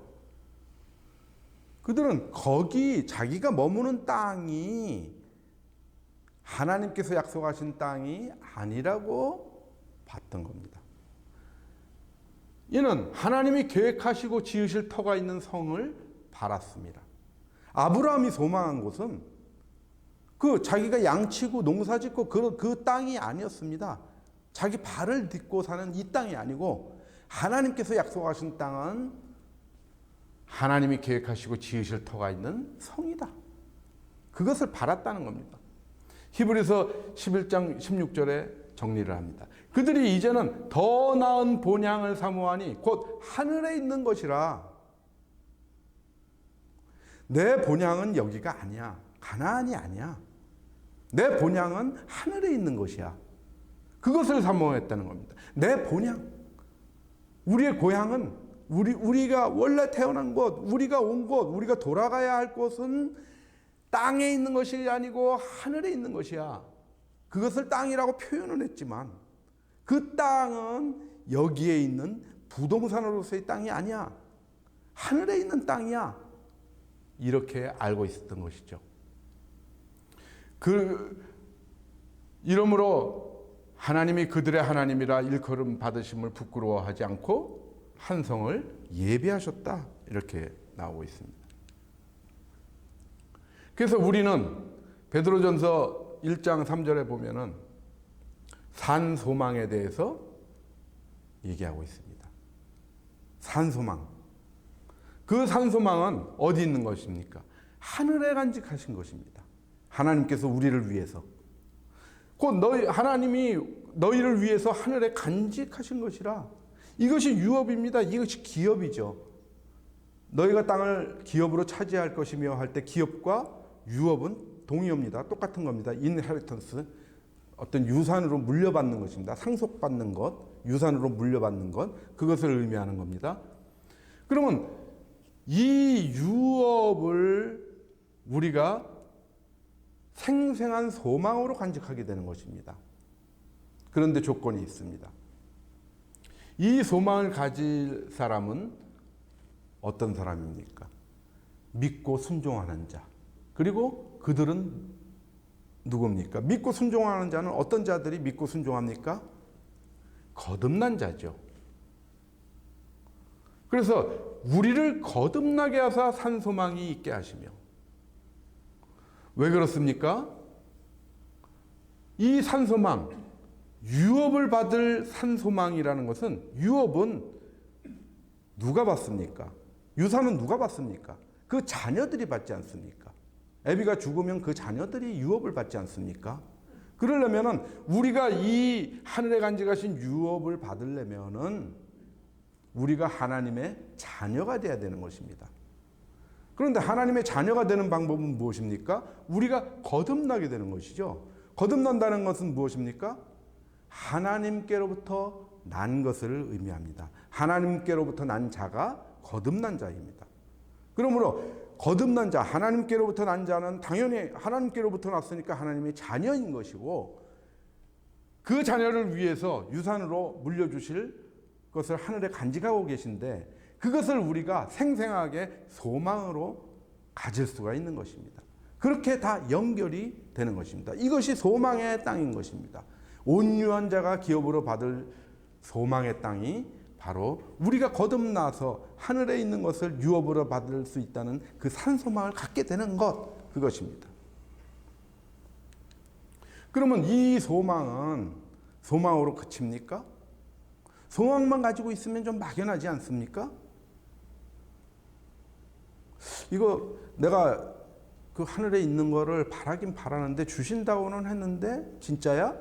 A: 그들은 거기 자기가 머무는 땅이 하나님께서 약속하신 땅이 아니라고 봤던 겁니다. 이는 하나님이 계획하시고 지으실 터가 있는 성을 바랐습니다. 아브라함이 소망한 곳은 그 자기가 양치고 농사짓고 그 땅이 아니었습니다. 자기 발을 딛고 사는 이 땅이 아니고 하나님께서 약속하신 땅은 하나님이 계획하시고 지으실 터가 있는 성이다. 그것을 바랐다는 겁니다. 히브리서 11장 16절에 정리를 합니다. 그들이 이제는 더 나은 본향을 사모하니 곧 하늘에 있는 것이라. 내 본향은 여기가 아니야. 가나안이 아니야. 내 본향은 하늘에 있는 것이야. 그것을 사모했다는 겁니다. 내 본향. 우리의 고향은 우리가 원래 태어난 곳, 우리가 온 곳, 우리가 돌아가야 할 곳은 땅에 있는 것이 아니고 하늘에 있는 것이야. 그것을 땅이라고 표현을 했지만 그 땅은 여기에 있는 부동산으로서의 땅이 아니야. 하늘에 있는 땅이야. 이렇게 알고 있었던 것이죠. 이러므로 하나님이 그들의 하나님이라 일컬음 받으심을 부끄러워하지 않고 한 성을 예비하셨다. 이렇게 나오고 있습니다. 그래서 우리는 베드로전서 1장 3절에 보면은 산소망에 대해서 얘기하고 있습니다. 산소망. 그 산소망은 어디 있는 것입니까? 하늘에 간직하신 것입니다. 하나님께서 우리를 위해서. 곧 하나님이 너희를 위해서 하늘에 간직하신 것이라. 이것이 유업입니다. 이것이 기업이죠. 너희가 땅을 기업으로 차지할 것이며 할 때 기업과 유업은 동의어입니다. 똑같은 겁니다. 인헤리턴스. 어떤 유산으로 물려받는 것입니다. 상속받는 것, 유산으로 물려받는 것, 그것을 의미하는 겁니다. 그러면 이 유업을 우리가 생생한 소망으로 간직하게 되는 것입니다. 그런데 조건이 있습니다. 이 소망을 가질 사람은 어떤 사람입니까? 믿고 순종하는 자. 그리고 그들은 누굽니까? 믿고 순종하는 자는 어떤 자들이 믿고 순종합니까? 거듭난 자죠. 그래서 우리를 거듭나게 하사 산소망이 있게 하시며. 왜 그렇습니까? 이 산소망, 유업을 받을 산소망이라는 것은, 유업은 누가 받습니까? 유산은 누가 받습니까? 그 자녀들이 받지 않습니까? 애비가 죽으면 그 자녀들이 유업을 받지 않습니까? 그러려면은 우리가 이 하늘에 간직하신 유업을 받으려면은 우리가 하나님의 자녀가 되어야 되는 것입니다. 그런데 하나님의 자녀가 되는 방법은 무엇입니까? 우리가 거듭나게 되는 것이죠. 거듭난다는 것은 무엇입니까? 하나님께로부터 난 것을 의미합니다. 하나님께로부터 난 자가 거듭난 자입니다. 그러므로 거듭난 자, 하나님께로부터 난 자는 당연히 하나님께로부터 났으니까 하나님의 자녀인 것이고, 그 자녀를 위해서 유산으로 물려주실 것을 하늘에 간직하고 계신데, 그것을 우리가 생생하게 소망으로 가질 수가 있는 것입니다. 그렇게 다 연결이 되는 것입니다. 이것이 소망의 땅인 것입니다. 온유한 자가 기업으로 받을 소망의 땅이 바로 우리가 거듭나서 하늘에 있는 것을 유업으로 받을 수 있다는 그 산소망을 갖게 되는 것, 그것입니다. 그러면 이 소망은 소망으로 그칩니까? 소망만 가지고 있으면 좀 막연하지 않습니까? 이거 내가 그 하늘에 있는 거를 바라긴 바라는데 주신다고는 했는데 진짜야?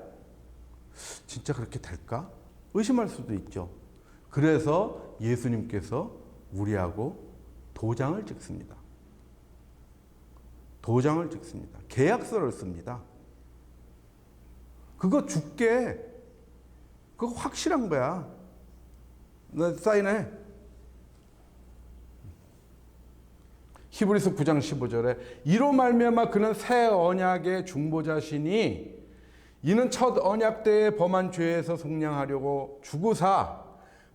A: 진짜 그렇게 될까? 의심할 수도 있죠. 그래서 예수님께서 우리하고 도장을 찍습니다. 도장을 찍습니다. 계약서를 씁니다. 그거 줄게. 그거 확실한 거야. 너 사인해. 히브리서 9장 15절에 이로 말미암아 그는 새 언약의 중보자시니 이는 첫 언약 때에 범한 죄에서 속량하려고 주구사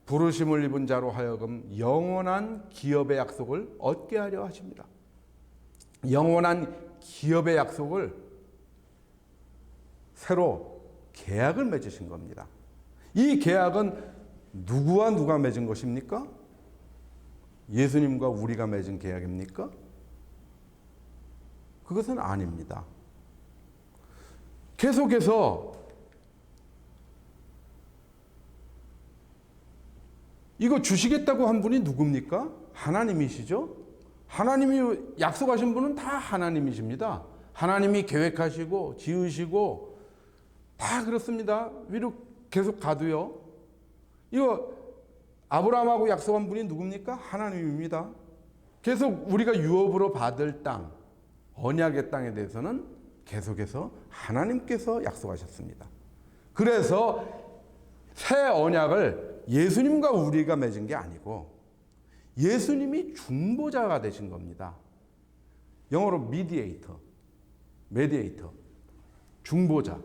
A: 부르심을 입은 자로 하여금 영원한 기업의 약속을 얻게 하려 하십니다. 영원한 기업의 약속을 새로 계약을 맺으신 겁니다. 이 계약은 누구와 누가 맺은 것입니까? 예수님과 우리가 맺은 계약입니까? 그것은 아닙니다. 계속해서 이거 주시겠다고 한 분이 누굽니까? 하나님이시죠? 하나님이 약속하신 분은 다 하나님이십니다. 하나님이 계획하시고 지으시고 다 그렇습니다. 위로 계속 가도요. 이거 아브라함하고 약속한 분이 누굽니까? 하나님입니다. 계속 우리가 유업으로 받을 땅, 언약의 땅에 대해서는 계속해서 하나님께서 약속하셨습니다. 그래서 새 언약을 예수님과 우리가 맺은 게 아니고 예수님이 중보자가 되신 겁니다. 영어로 미디에이터, 중보자.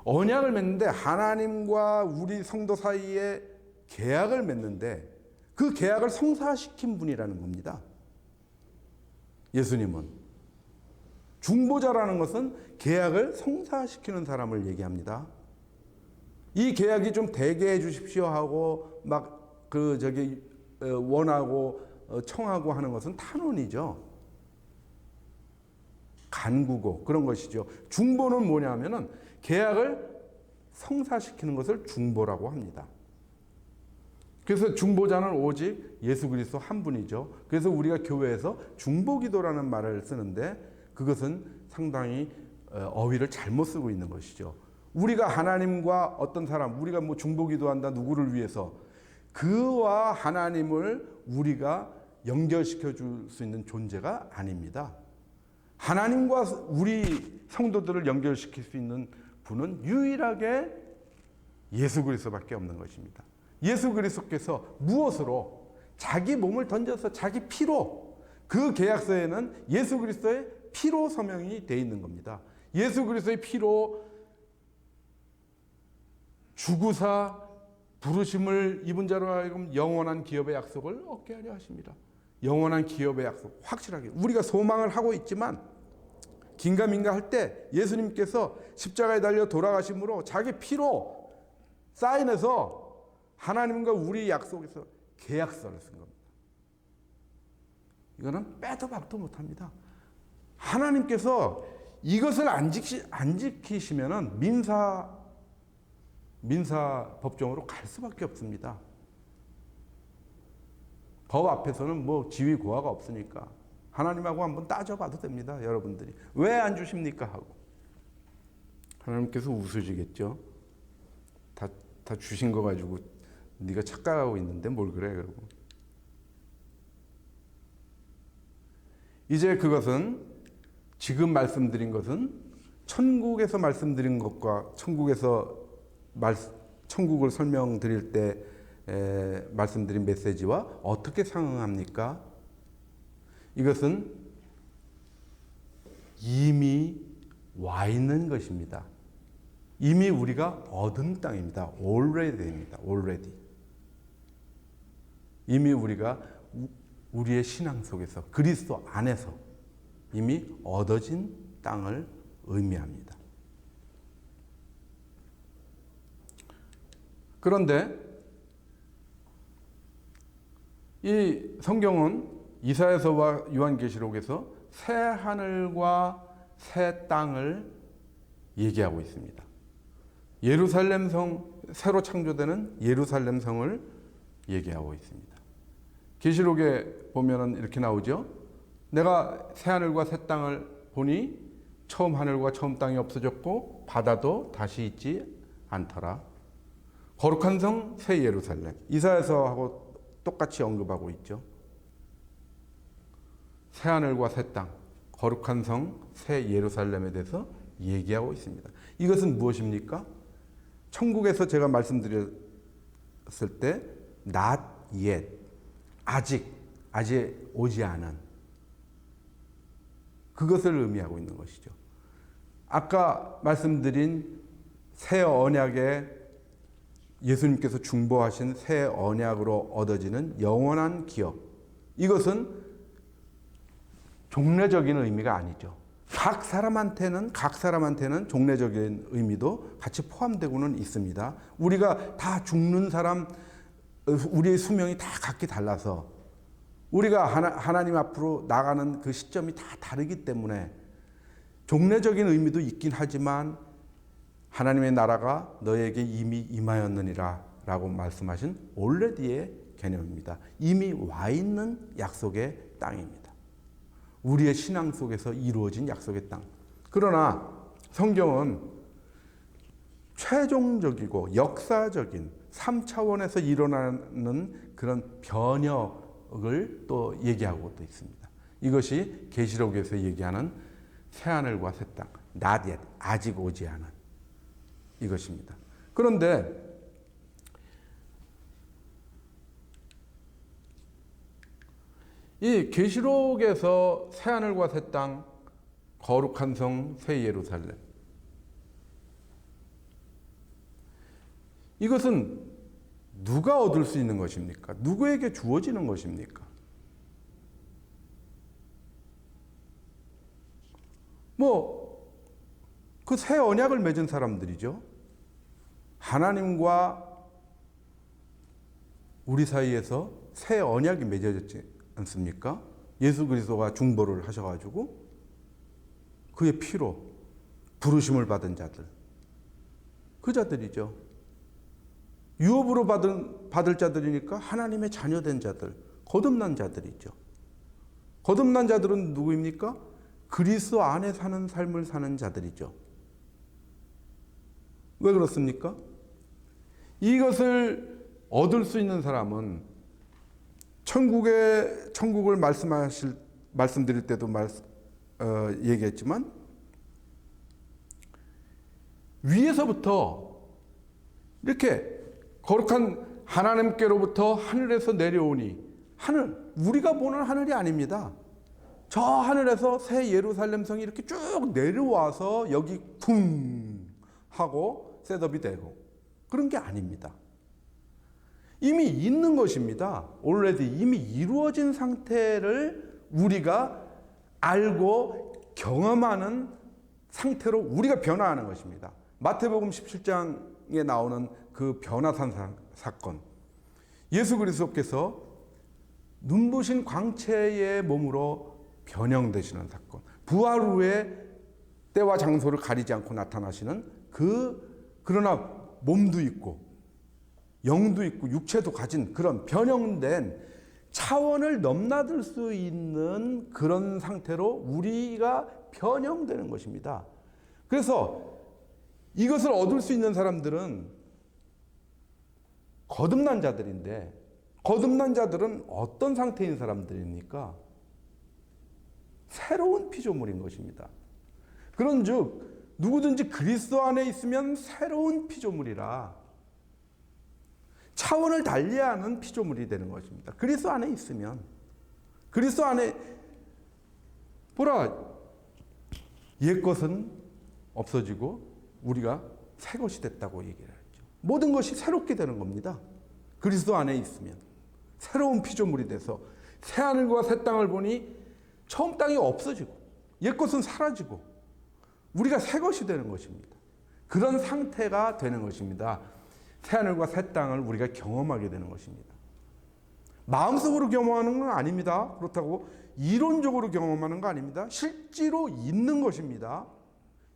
A: 언약을 맺는데 하나님과 우리 성도 사이에 계약을 맺는데 그 계약을 성사시킨 분이라는 겁니다. 예수님은. 중보자라는 것은 계약을 성사시키는 사람을 얘기합니다. 이 계약이 좀 되게 해 주십시오 하고 원하고 청하고 하는 것은 탄원이죠. 간구고 그런 것이죠. 중보는 뭐냐면은 계약을 성사시키는 것을 중보라고 합니다. 그래서 중보자는 오직 예수 그리스도 한 분이죠. 그래서 우리가 교회에서 중보기도라는 말을 쓰는데 그것은 상당히 어휘를 잘못 쓰고 있는 것이죠. 우리가 하나님과 어떤 사람, 우리가 뭐 중보기도한다 누구를 위해서 그와 하나님을 우리가 연결시켜 줄 수 있는 존재가 아닙니다. 하나님과 우리 성도들을 연결시킬 수 있는 분은 유일하게 예수 그리스도밖에 없는 것입니다. 예수 그리스도께서 무엇으로 자기 몸을 던져서 자기 피로 그 계약서에는 예수 그리스도의 피로 서명이 되어 있는 겁니다. 예수 그리스도의 피로 주구사 부르심을 입은 자로 하여금 영원한 기업의 약속을 얻게 하려 하십니다. 영원한 기업의 약속 확실하게 우리가 소망을 하고 있지만 긴가민가 할 때 예수님께서 십자가에 달려 돌아가심으로 자기 피로 사인해서 하나님과 우리 약속에서 계약서를 쓴 겁니다. 이거는 빼도 박도 못합니다. 하나님께서 이것을 안 지키시면은 민사 법정으로 갈 수밖에 없습니다. 법 앞에서는 뭐 지위 고하가 없으니까 하나님하고 한번 따져봐도 됩니다. 여러분들이 왜 안 주십니까 하고 하나님께서 웃으시겠죠. 다 주신 거 가지고 네가 착각하고 있는데 뭘 그래 그러고. 이제 그것은 지금 말씀드린 것은 천국에서 말씀드린 것과 천국을 설명드릴 때 말씀드린 메시지와 어떻게 상응합니까? 이것은 이미 와 있는 것입니다. 이미 우리가 얻은 땅입니다. already입니다. already. 이미 우리가 우리의 신앙 속에서 그리스도 안에서 이미 얻어진 땅을 의미합니다. 그런데 이 성경은 이사야서와 요한계시록에서 새 하늘과 새 땅을 얘기하고 있습니다. 예루살렘 성, 새로 창조되는 예루살렘 성을 얘기하고 있습니다. 계시록에 보면은 이렇게 나오죠. 내가 새 하늘과 새 땅을 보니 처음 하늘과 처음 땅이 없어졌고 바다도 다시 있지 않더라. 거룩한 성 새 예루살렘. 이사야서하고 똑같이 언급하고 있죠. 새 하늘과 새 땅, 거룩한 성 새 예루살렘에 대해서 얘기하고 있습니다. 이것은 무엇입니까? 천국에서 제가 말씀드렸을 때 not yet, 아직 오지 않은 그것을 의미하고 있는 것이죠. 아까 말씀드린 새 언약에 예수님께서 중보하신 새 언약으로 얻어지는 영원한 기업, 이것은 종례적인 의미가 아니죠. 각 사람한테는 종례적인 의미도 같이 포함되고는 있습니다. 우리가 다 죽는 사람, 우리의 수명이 다 각기 달라서 우리가 하나님 앞으로 나가는 그 시점이 다 다르기 때문에 종례적인 의미도 있긴 하지만 하나님의 나라가 너에게 이미 임하였느니라 라고 말씀하신 already의 개념입니다. 이미 와 있는 약속의 땅입니다. 우리의 신앙 속에서 이루어진 약속의 땅. 그러나 성경은 최종적이고 역사적인 3차원에서 일어나는 그런 변혁을 또 얘기하고 또 있습니다. 이것이 계시록에서 얘기하는 새하늘과 새 땅, not yet, 아직 오지 않은 이것입니다. 그런데 이 계시록에서 새하늘과 새 땅, 거룩한 성, 새 예루살렘, 이것은 누가 얻을 수 있는 것입니까? 누구에게 주어지는 것입니까? 그 새 언약을 맺은 사람들이죠. 하나님과 우리 사이에서 새 언약이 맺어졌지 않습니까? 예수 그리스도가 중보를 하셔가지고 그의 피로 부르심을 받은 자들, 그 자들이죠. 유업으로 받을 자들이니까 하나님의 자녀된 자들, 거듭난 자들이죠. 거듭난 자들은 누구입니까? 그리스도 안에 사는 삶을 사는 자들이죠. 왜 그렇습니까? 이것을 얻을 수 있는 사람은 천국을 말씀드릴 때도 얘기했지만 위에서부터 이렇게 거룩한 하나님께로부터 하늘에서 내려오니, 하늘, 우리가 보는 하늘이 아닙니다. 저 하늘에서 새 예루살렘 성이 이렇게 쭉 내려와서 여기 쿵 하고 셋업이 되고 그런 게 아닙니다. 이미 있는 것입니다. already 이미 이루어진 상태를 우리가 알고 경험하는 상태로 우리가 변화하는 것입니다. 마태복음 17장에 나오는 그 변화산 사건, 예수 그리스도께서 눈부신 광채의 몸으로 변형되시는 사건, 부활 후에 때와 장소를 가리지 않고 나타나시는 그러나 몸도 있고 영도 있고 육체도 가진 그런 변형된 차원을 넘나들 수 있는 그런 상태로 우리가 변형되는 것입니다. 그래서 이것을 얻을 수 있는 사람들은 거듭난 자들인데, 거듭난 자들은 어떤 상태인 사람들입니까? 새로운 피조물인 것입니다. 그런즉 누구든지 그리스도 안에 있으면 새로운 피조물이라, 차원을 달리하는 피조물이 되는 것입니다. 그리스도 안에 있으면, 그리스도 안에 옛 것은 없어지고 우리가 새 것이 됐다고 얘기를 했죠. 모든 것이 새롭게 되는 겁니다. 그리스도 안에 있으면 새로운 피조물이 돼서 새 하늘과 새 땅을 보니 처음 땅이 없어지고 옛 것은 사라지고 우리가 새 것이 되는 것입니다. 그런 상태가 되는 것입니다. 새 하늘과 새 땅을 우리가 경험하게 되는 것입니다. 마음속으로 경험하는 건 아닙니다. 그렇다고 이론적으로 경험하는 거 아닙니다. 실제로 있는 것입니다.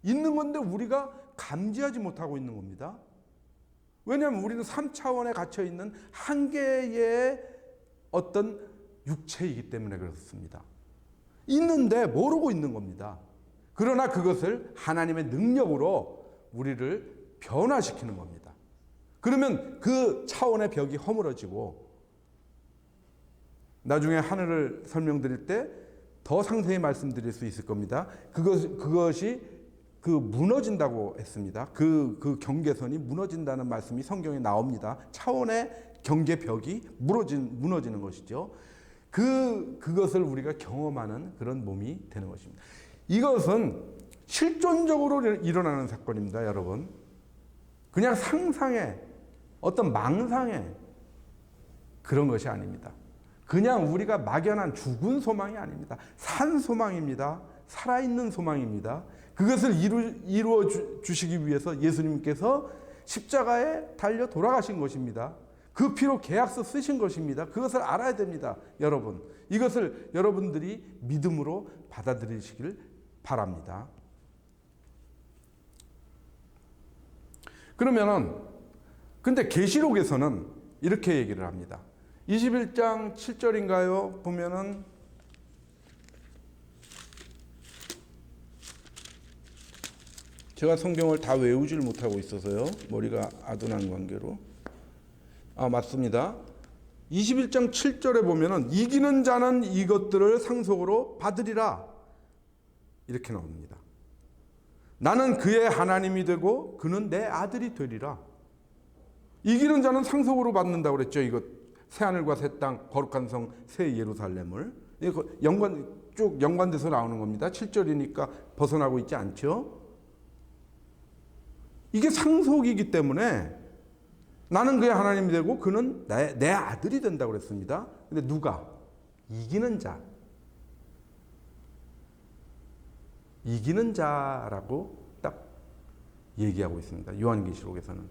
A: 있는 건데 우리가 감지하지 못하고 있는 겁니다. 왜냐하면 우리는 3차원에 갇혀있는 한계의 어떤 육체이기 때문에 그렇습니다. 있는데 모르고 있는 겁니다. 그러나 그것을 하나님의 능력으로 우리를 변화시키는 겁니다. 그러면 그 차원의 벽이 허물어지고, 나중에 하늘을 설명드릴 때 더 상세히 말씀드릴 수 있을 겁니다. 그것이 무너진다고 했습니다. 그 경계선이 무너진다는 말씀이 성경에 나옵니다. 차원의 경계벽이 무너지는 것이죠. 그것을 우리가 경험하는 그런 몸이 되는 것입니다. 이것은 실존적으로 일어나는 사건입니다, 여러분. 그냥 상상의 어떤 망상의 그런 것이 아닙니다. 그냥 우리가 막연한 죽은 소망이 아닙니다. 산 소망입니다. 살아있는 소망입니다. 그것을 이루어 주시기 위해서 예수님께서 십자가에 달려 돌아가신 것입니다. 그 피로 계약서 쓰신 것입니다. 그것을 알아야 됩니다, 여러분. 이것을 여러분들이 믿음으로 받아들이시길 바랍니다. 그러면은 근데 계시록에서는 이렇게 얘기를 합니다. 21장 7절인가요? 보면은 제가 성경을 다 외우질 못하고 있어서요. 머리가 아둔한 관계로. 맞습니다. 21장 7절에 보면은 이기는 자는 이것들을 상속으로 받으리라. 이렇게 나옵니다. 나는 그의 하나님이 되고 그는 내 아들이 되리라. 이기는 자는 상속으로 받는다고 그랬죠. 이거 새하늘과 새 땅, 거룩한 성, 새 예루살렘을. 이거 쭉 연관돼서 나오는 겁니다. 7절이니까 벗어나고 있지 않죠. 이게 상속이기 때문에 나는 그의 하나님이 되고 그는 내 아들이 된다고 그랬습니다. 근데 누가? 이기는 자. 이기는 자라고 딱 얘기하고 있습니다. 요한계시록에서는.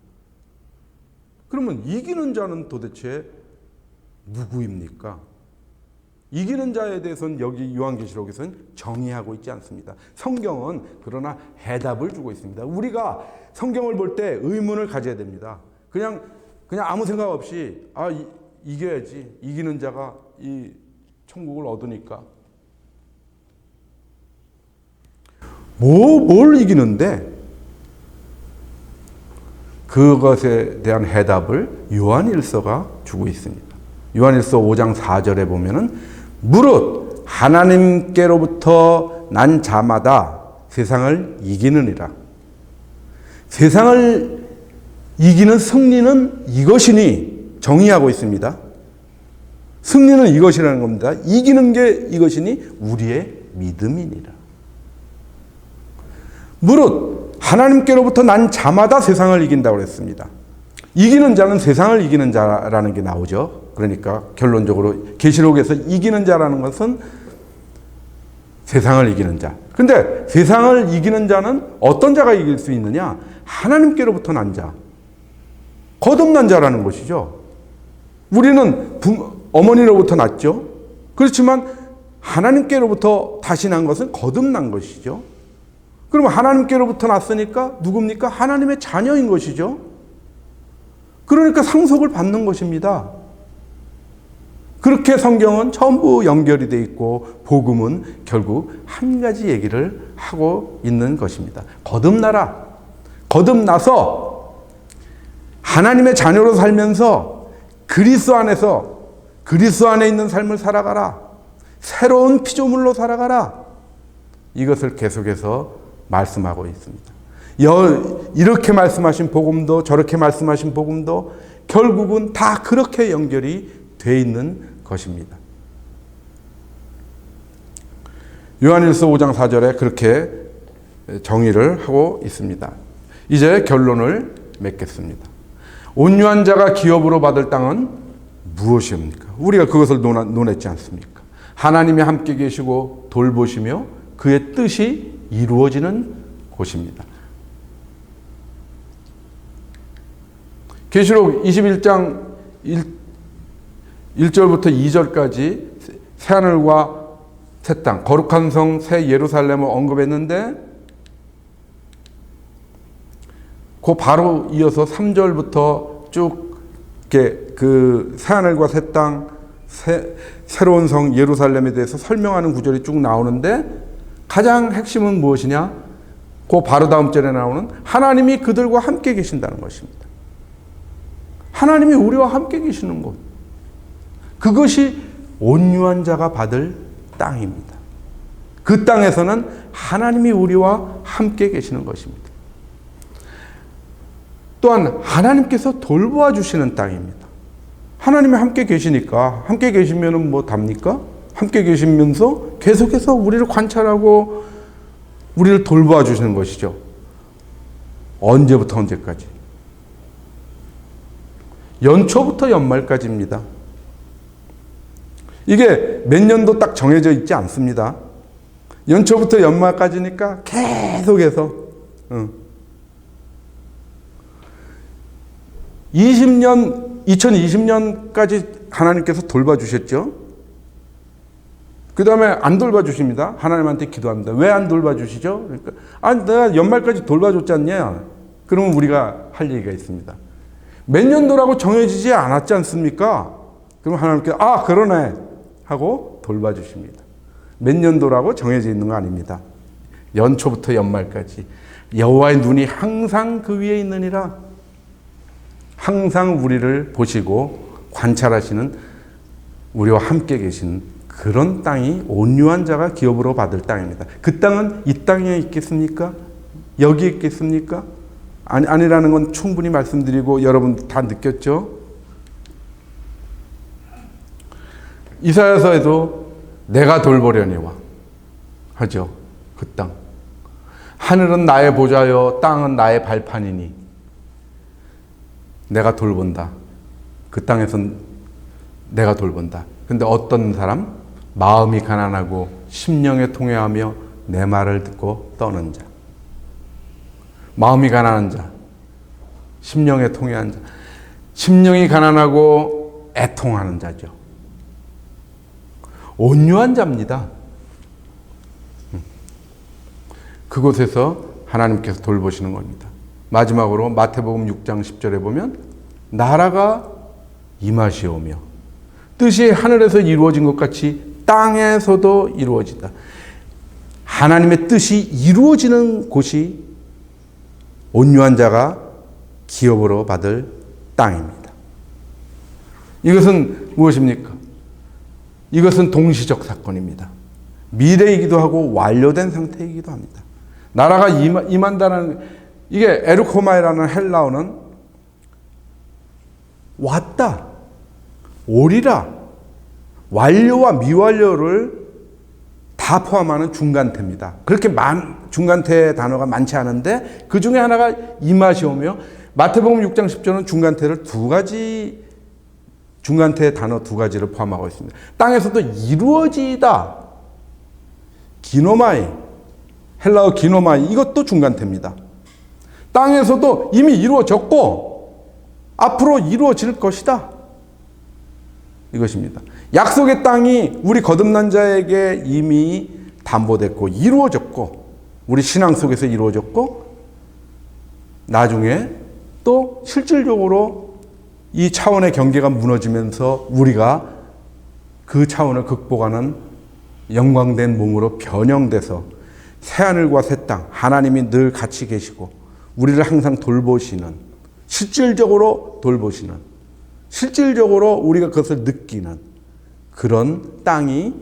A: 그러면 이기는 자는 도대체 누구입니까? 이기는 자에 대해서는 여기 요한계시록에서는 정의하고 있지 않습니다. 성경은 그러나 해답을 주고 있습니다. 우리가 성경을 볼 때 의문을 가져야 됩니다. 그냥 아무 생각 없이 이겨야지. 이기는 자가 이 천국을 얻으니까. 뭘 이기는데? 그것에 대한 해답을 요한일서가 주고 있습니다. 요한일서 5장 4절에 보면은 무릇 하나님께로부터 난 자마다 세상을 이기느니라. 세상을 이기는 승리는 이것이니 정의하고 있습니다. 승리는 이것이라는 겁니다. 이기는 게 이것이니 우리의 믿음이니라. 무릇 하나님께로부터 난 자마다 세상을 이긴다고 했습니다. 이기는 자는 세상을 이기는 자라는 게 나오죠. 그러니까 결론적으로 계시록에서 이기는 자라는 것은 세상을 이기는 자. 근데 세상을 이기는 자는 어떤 자가 이길 수 있느냐? 하나님께로부터 난 자. 거듭난 자라는 것이죠. 우리는 어머니로부터 났죠. 그렇지만 하나님께로부터 다시 난 것은 거듭난 것이죠. 그럼 하나님께로부터 났으니까 누굽니까? 하나님의 자녀인 것이죠. 그러니까 상속을 받는 것입니다. 그렇게 성경은 전부 연결이 되어 있고 복음은 결국 한 가지 얘기를 하고 있는 것입니다. 거듭나라. 거듭나서 하나님의 자녀로 살면서 그리스도 안에 있는 삶을 살아가라. 새로운 피조물로 살아가라. 이것을 계속해서 말씀하고 있습니다. 이렇게 말씀하신 복음도 저렇게 말씀하신 복음도 결국은 다 그렇게 연결이 돼 있는 것입니다. 요한일서 5장 4절에 그렇게 정의를 하고 있습니다. 이제 결론을 맺겠습니다. 온유한 자가 기업으로 받을 땅은 무엇입니까? 우리가 그것을 논했지 않습니까? 하나님이 함께 계시고 돌보시며 그의 뜻이 이루어지는 곳입니다. 계시록 21장 1절부터 2절까지 새하늘과 새 땅, 거룩한 성, 새 예루살렘을 언급했는데 그 바로 이어서 3절부터 쭉 이렇게 그 새하늘과 새 땅, 새로운 성 예루살렘에 대해서 설명하는 구절이 쭉 나오는데 가장 핵심은 무엇이냐? 그 바로 다음 절에 나오는 하나님이 그들과 함께 계신다는 것입니다. 하나님이 우리와 함께 계시는 곳. 그것이 온유한 자가 받을 땅입니다. 그 땅에서는 하나님이 우리와 함께 계시는 것입니다. 또한 하나님께서 돌보아 주시는 땅입니다. 하나님이 함께 계시니까 함께 계시면은 뭐 답니까? 함께 계시면서 계속해서 우리를 관찰하고 우리를 돌보아 주시는 것이죠. 언제부터 언제까지? 연초부터 연말까지입니다. 이게 몇 년도 딱 정해져 있지 않습니다. 연초부터 연말까지니까 계속해서 2020년까지 하나님께서 돌봐주셨죠. 그 다음에 안 돌봐주십니다. 하나님한테 기도합니다. 왜 안 돌봐주시죠? 그러니까 내가 연말까지 돌봐줬지 않냐? 그러면 우리가 할 얘기가 있습니다. 몇 년도라고 정해지지 않았지 않습니까? 그럼 하나님께서 아 그러네 하고 돌봐주십니다. 몇 년도라고 정해져 있는 거 아닙니다. 연초부터 연말까지 여호와의 눈이 항상 그 위에 있느니라. 항상 우리를 보시고 관찰하시는 우리와 함께 계신 그런 땅이 온유한 자가 기업으로 받을 땅입니다. 그 땅은 이 땅에 있겠습니까? 여기 있겠습니까? 아니라는 건 충분히 말씀드리고 여러분 다 느꼈죠? 이사야서에도 내가 돌보려니와 하죠. 그 땅. 하늘은 나의 보좌요 땅은 나의 발판이니 내가 돌본다. 그 땅에선 내가 돌본다. 근데 어떤 사람? 마음이 가난하고 심령에 통회하며 내 말을 듣고 떠는 자. 마음이 가난한 자. 심령에 통회한 자. 심령이 가난하고 애통하는 자죠. 온유한 자입니다. 그곳에서 하나님께서 돌보시는 겁니다. 마지막으로 마태복음 6장 10절에 보면 나라가 임하시오며 뜻이 하늘에서 이루어진 것 같이 땅에서도 이루어진다. 하나님의 뜻이 이루어지는 곳이 온유한 자가 기업으로 받을 땅입니다. 이것은 무엇입니까? 이것은 동시적 사건입니다. 미래이기도 하고 완료된 상태이기도 합니다. 나라가 임한다는 이게 에르코마이라는 헬라어는 왔다, 오리라, 완료와 미완료를 다 포함하는 중간태입니다. 그렇게 중간태 단어가 많지 않은데 그 중에 하나가 임하시오며 마태복음 6장 10절은 중간태를 두 가지 중간태 단어 두 가지를 포함하고 있습니다. 땅에서도 이루어지다. 기노마이, 헬라어 기노마이 이것도 중간태입니다. 땅에서도 이미 이루어졌고 앞으로 이루어질 것이다. 이것입니다. 약속의 땅이 우리 거듭난 자에게 이미 담보됐고 이루어졌고 우리 신앙 속에서 이루어졌고 나중에 또 실질적으로 이 차원의 경계가 무너지면서 우리가 그 차원을 극복하는 영광된 몸으로 변형돼서 새하늘과 새 땅 하나님이 늘 같이 계시고 우리를 항상 돌보시는 실질적으로 돌보시는 실질적으로 우리가 그것을 느끼는 그런 땅이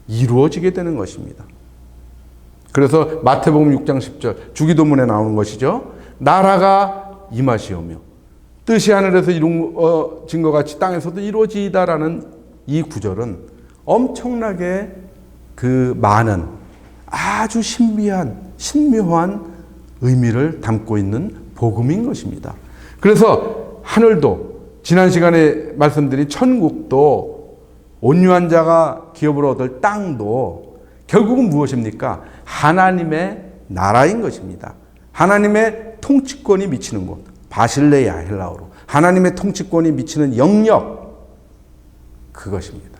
A: 이루어지게 되는 것입니다. 그래서 마태복음 6장 10절 주기도문에 나오는 것이죠. 나라가 임하시오며 뜻이 하늘에서 이루어진 것 같이 땅에서도 이루어지다라는 이 구절은 엄청나게 그 많은 아주 신묘한 의미를 담고 있는 복음인 것입니다. 그래서 하늘도 지난 시간에 말씀드린 천국도 온유한 자가 기업으로 얻을 땅도 결국은 무엇입니까? 하나님의 나라인 것입니다. 하나님의 통치권이 미치는 곳, 바실레야 헬라어로 하나님의 통치권이 미치는 영역 그것입니다.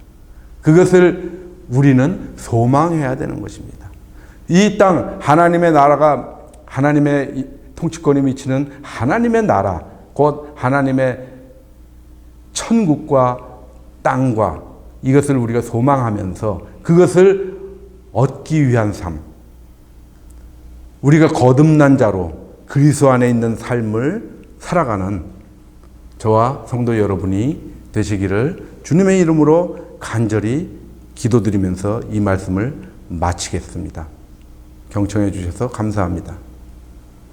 A: 그것을 우리는 소망해야 되는 것입니다. 이 땅 하나님의 나라가 하나님의 통치권이 미치는 하나님의 나라 곧 하나님의 천국과 땅과 이것을 우리가 소망하면서 그것을 얻기 위한 삶 우리가 거듭난 자로 그리스도 안에 있는 삶을 살아가는 저와 성도 여러분이 되시기를 주님의 이름으로 간절히 기도드리면서 이 말씀을 마치겠습니다. 경청해 주셔서 감사합니다.